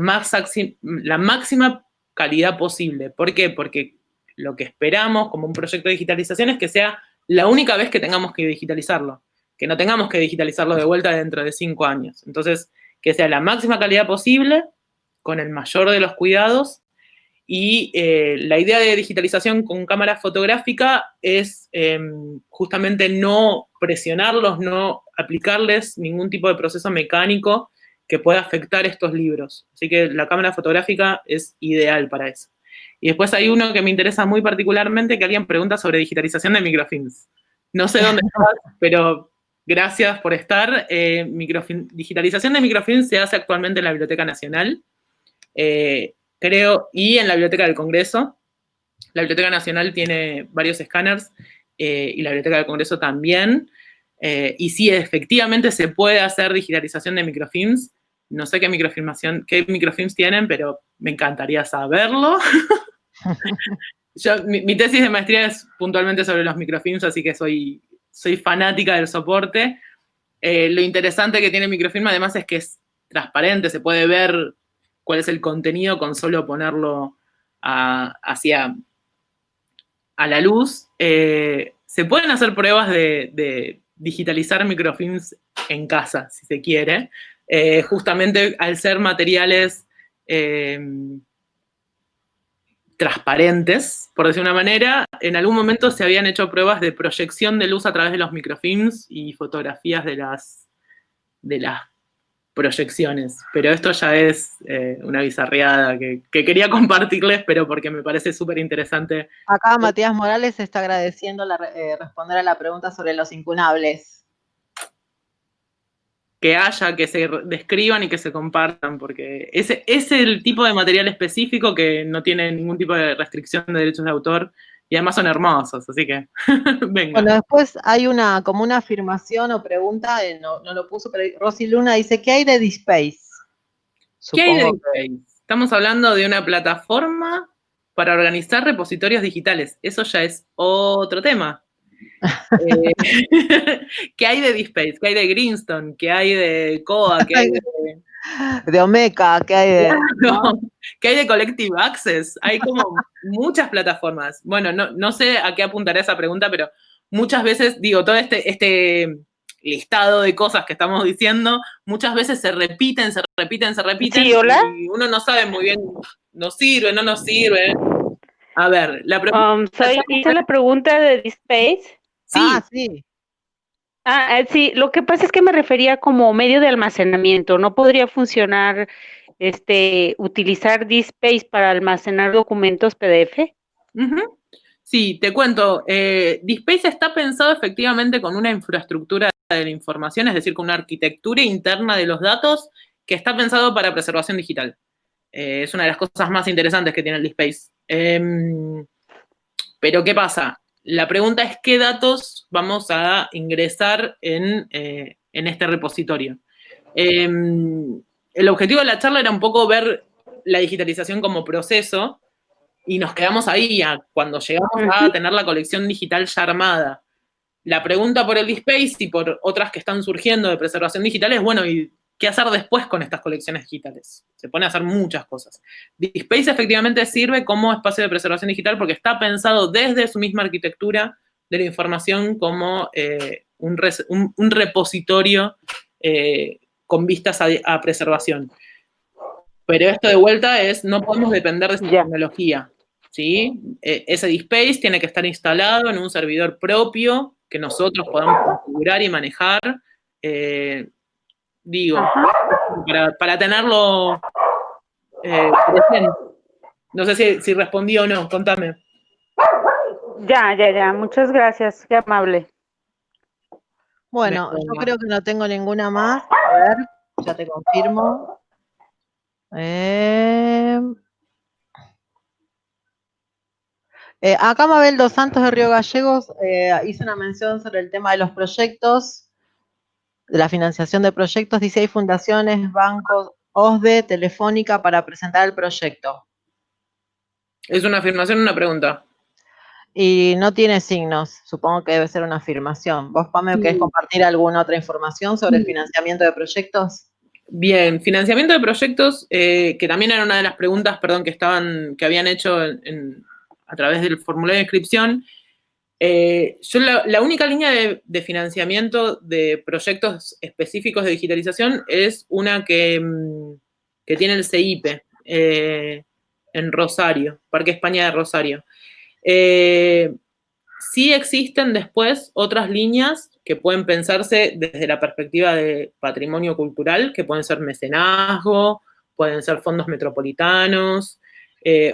máxima calidad posible. ¿Por qué? Porque lo que esperamos como un proyecto de digitalización es que sea la única vez que tengamos que digitalizarlo, que no tengamos que digitalizarlo de vuelta dentro de 5 años. Entonces, que sea la máxima calidad posible, con el mayor de los cuidados, y la idea de digitalización con cámara fotográfica es justamente no presionarlos, no aplicarles ningún tipo de proceso mecánico que pueda afectar estos libros. Así que la cámara fotográfica es ideal para eso. Y después hay uno que me interesa muy particularmente, que alguien pregunta sobre digitalización de microfilms. No sé dónde estás, pero gracias por estar. Digitalización de microfilms se hace actualmente en la Biblioteca Nacional, creo, y en la Biblioteca del Congreso. La Biblioteca Nacional tiene varios escáneres y la Biblioteca del Congreso también. Y sí, efectivamente se puede hacer digitalización de microfilms. No sé qué microfilms tienen, pero me encantaría saberlo. Mi tesis de maestría es puntualmente sobre los microfilms, así que soy fanática del soporte. Lo interesante que tiene el microfilm, además, es que es transparente, se puede ver cuál es el contenido con solo ponerlo hacia a la luz. Se pueden hacer pruebas de digitalizar microfilms en casa, si se quiere. Justamente al ser materiales transparentes, por decir una manera, en algún momento se habían hecho pruebas de proyección de luz a través de los microfilms y fotografías de las proyecciones. Pero esto ya es una bizarreada que quería compartirles, pero porque me parece súper interesante. Acá Matías Morales está agradeciendo responder a la pregunta sobre los incunables. Que haya, que se describan y que se compartan, porque ese es el tipo de material específico que no tiene ningún tipo de restricción de derechos de autor y además son hermosos, así que venga. Bueno, después hay como una afirmación o pregunta, no lo puso, pero Rosy Luna dice, ¿qué hay de DSpace? ¿Qué hay de DSpace? Estamos hablando de una plataforma para organizar repositorios digitales. Eso ya es otro tema. ¿Qué hay de DSpace? ¿Qué hay de Greenstone? ¿Qué hay de COA? ¿Qué hay de Omeka? ¿Qué hay de...? ¿no? ¿Qué hay de Collective Access? Hay como muchas plataformas. Bueno, no sé a qué apuntará esa pregunta, pero muchas veces, digo, todo este listado de cosas que estamos diciendo, muchas veces se repiten. Sí, ¿hola? Y uno no sabe muy bien, nos sirve, no nos sirve. A ver, la pregunta... Hice la pregunta de DSpace. Sí, Sí. Sí, lo que pasa es que me refería como medio de almacenamiento. ¿No podría funcionar, utilizar DSpace para almacenar documentos PDF? ujú. Sí, te cuento. DSpace está pensado efectivamente con una infraestructura de la información, es decir, con una arquitectura interna de los datos que está pensado para preservación digital. Es una de las cosas más interesantes que tiene el DSpace. Pero, ¿qué pasa? La pregunta es qué datos vamos a ingresar en este repositorio. El objetivo de la charla era un poco ver la digitalización como proceso y nos quedamos ahí cuando llegamos a tener la colección digital ya armada. La pregunta por el DSpace y por otras que están surgiendo de preservación digital es, bueno, ¿y qué hacer después con estas colecciones digitales? Se pone a hacer muchas cosas. DSpace efectivamente sirve como espacio de preservación digital porque está pensado desde su misma arquitectura de la información como un repositorio con vistas a preservación. Pero esto de vuelta no podemos depender de esa tecnología, ¿sí? Ese DSpace tiene que estar instalado en un servidor propio que nosotros podamos configurar y manejar, para tenerlo presente. No sé si respondí o no, contame. Ya, muchas gracias, qué amable. Bueno, yo creo que no tengo ninguna más. A ver, ya te confirmo. Acá Mabel dos Santos de Río Gallegos hizo una mención sobre el tema de los proyectos, de la financiación de proyectos. Dice, hay fundaciones, bancos, OSDE, Telefónica para presentar el proyecto. ¿Es una afirmación o una pregunta? Y no tiene signos, supongo que debe ser una afirmación. ¿Vos, Pame, querés compartir alguna otra información sobre el financiamiento de proyectos? Bien, financiamiento de proyectos, que también era una de las preguntas, perdón, que habían hecho a través del formulario de inscripción. Yo la única línea de financiamiento de proyectos específicos de digitalización es una que tiene el CIP en Rosario, Parque España de Rosario. Sí existen después otras líneas que pueden pensarse desde la perspectiva de patrimonio cultural, que pueden ser mecenazgo, pueden ser fondos metropolitanos.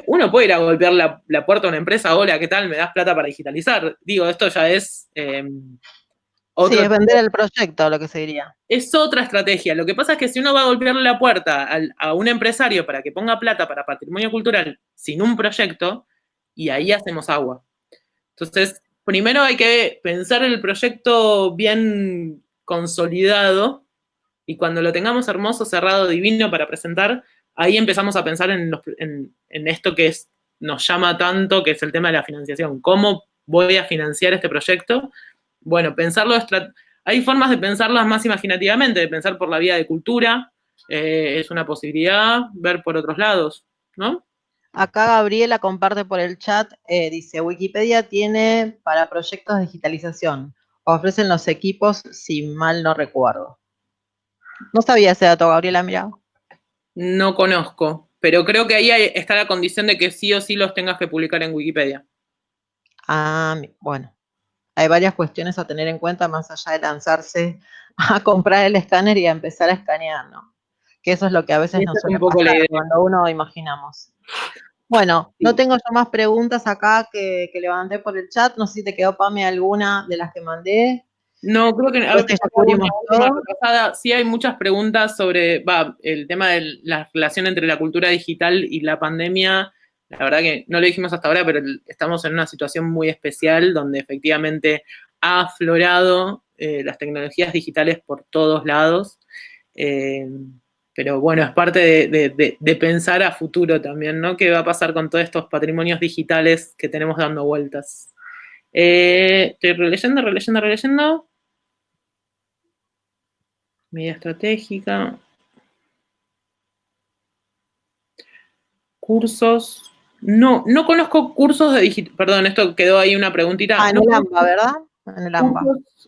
Uno puede ir a golpear la puerta a una empresa, hola, ¿qué tal? ¿Me das plata para digitalizar? Digo, esto ya es... Sí, es vender el proyecto, lo que se diría. Es otra estrategia. Lo que pasa es que si uno va a golpearle la puerta a un empresario para que ponga plata para patrimonio cultural sin un proyecto, y ahí hacemos agua. Entonces, primero hay que pensar el proyecto bien consolidado y cuando lo tengamos hermoso, cerrado, divino para presentar, ahí empezamos a pensar en esto que nos llama tanto, que es el tema de la financiación. ¿Cómo voy a financiar este proyecto? Bueno, hay formas de pensarlas más imaginativamente, de pensar por la vía de cultura, es una posibilidad, ver por otros lados, ¿no? Acá Gabriela comparte por el chat, dice, Wikipedia tiene para proyectos de digitalización, ofrecen los equipos, si mal no recuerdo. No sabía ese dato, Gabriela, mira. No conozco, pero creo que ahí está la condición de que sí o sí los tengas que publicar en Wikipedia. Bueno, hay varias cuestiones a tener en cuenta más allá de lanzarse a comprar el escáner y a empezar a escanear, ¿no? Que eso es lo que a veces nos suele pasar cuando uno imaginamos. Bueno, no tengo yo más preguntas acá que levanté por el chat. No sé si te quedó, Pame, alguna de las que mandé. No, creo que a veces ya cubrimos todo. Sí hay muchas preguntas sobre el tema de la relación entre la cultura digital y la pandemia. La verdad que no lo dijimos hasta ahora, pero estamos en una situación muy especial donde efectivamente ha aflorado las tecnologías digitales por todos lados. Pero bueno, es parte de pensar a futuro también, ¿no? ¿Qué va a pasar con todos estos patrimonios digitales que tenemos dando vueltas? Estoy releyendo. Media estratégica. Cursos. No conozco cursos de digitalización. Perdón, esto quedó ahí una preguntita. En el AMBA, ¿verdad? En el AMBA.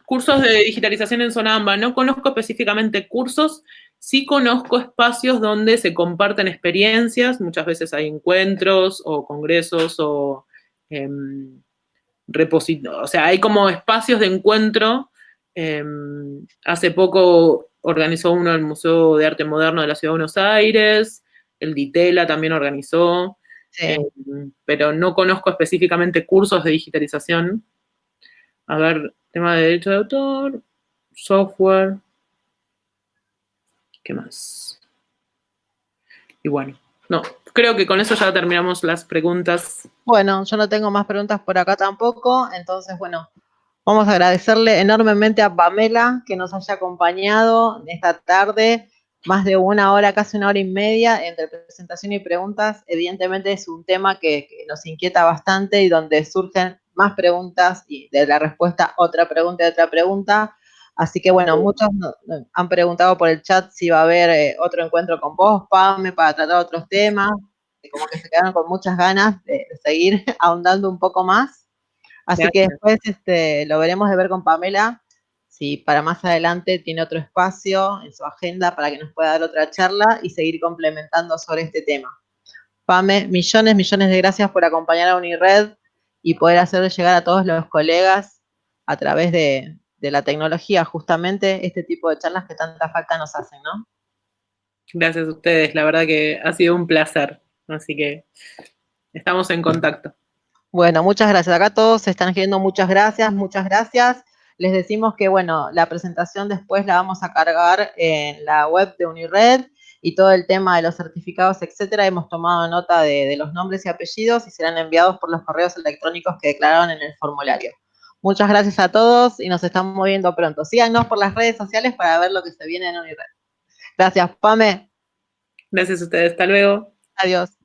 Cursos de digitalización en zona AMBA. No conozco específicamente cursos. Sí conozco espacios donde se comparten experiencias, muchas veces hay encuentros o congresos o o sea, hay como espacios de encuentro. Hace poco organizó uno el Museo de Arte Moderno de la Ciudad de Buenos Aires, el Ditela también organizó, Sí. pero no conozco específicamente cursos de digitalización. A ver, tema de derecho de autor, software, ¿qué más? Y bueno, no, creo que con eso ya terminamos las preguntas. Bueno, yo no tengo más preguntas por acá tampoco, entonces, bueno, vamos a agradecerle enormemente a Pamela que nos haya acompañado esta tarde, más de 1 hora, casi 1 hora y media, entre presentación y preguntas. Evidentemente es un tema que nos inquieta bastante y donde surgen más preguntas y de la respuesta otra pregunta y otra pregunta. Así que bueno, muchos han preguntado por el chat si va a haber otro encuentro con vos, Pame, para tratar otros temas, como que se quedaron con muchas ganas de seguir ahondando un poco más. Así que después lo veremos de ver con Pamela, si para más adelante tiene otro espacio en su agenda para que nos pueda dar otra charla y seguir complementando sobre este tema. Pame, millones de gracias por acompañar a Unired y poder hacer llegar a todos los colegas a través de la tecnología justamente este tipo de charlas que tanta falta nos hacen, ¿no? Gracias a ustedes, la verdad que ha sido un placer, así que estamos en contacto. Bueno, muchas gracias. Acá todos se están escribiendo muchas gracias, muchas gracias. Les decimos que, bueno, la presentación después la vamos a cargar en la web de Unired y todo el tema de los certificados, etcétera. Hemos tomado nota de los nombres y apellidos y serán enviados por los correos electrónicos que declararon en el formulario. Muchas gracias a todos y nos estamos viendo pronto. Síganos por las redes sociales para ver lo que se viene en Unired. Gracias, Pame. Gracias a ustedes, hasta luego. Adiós.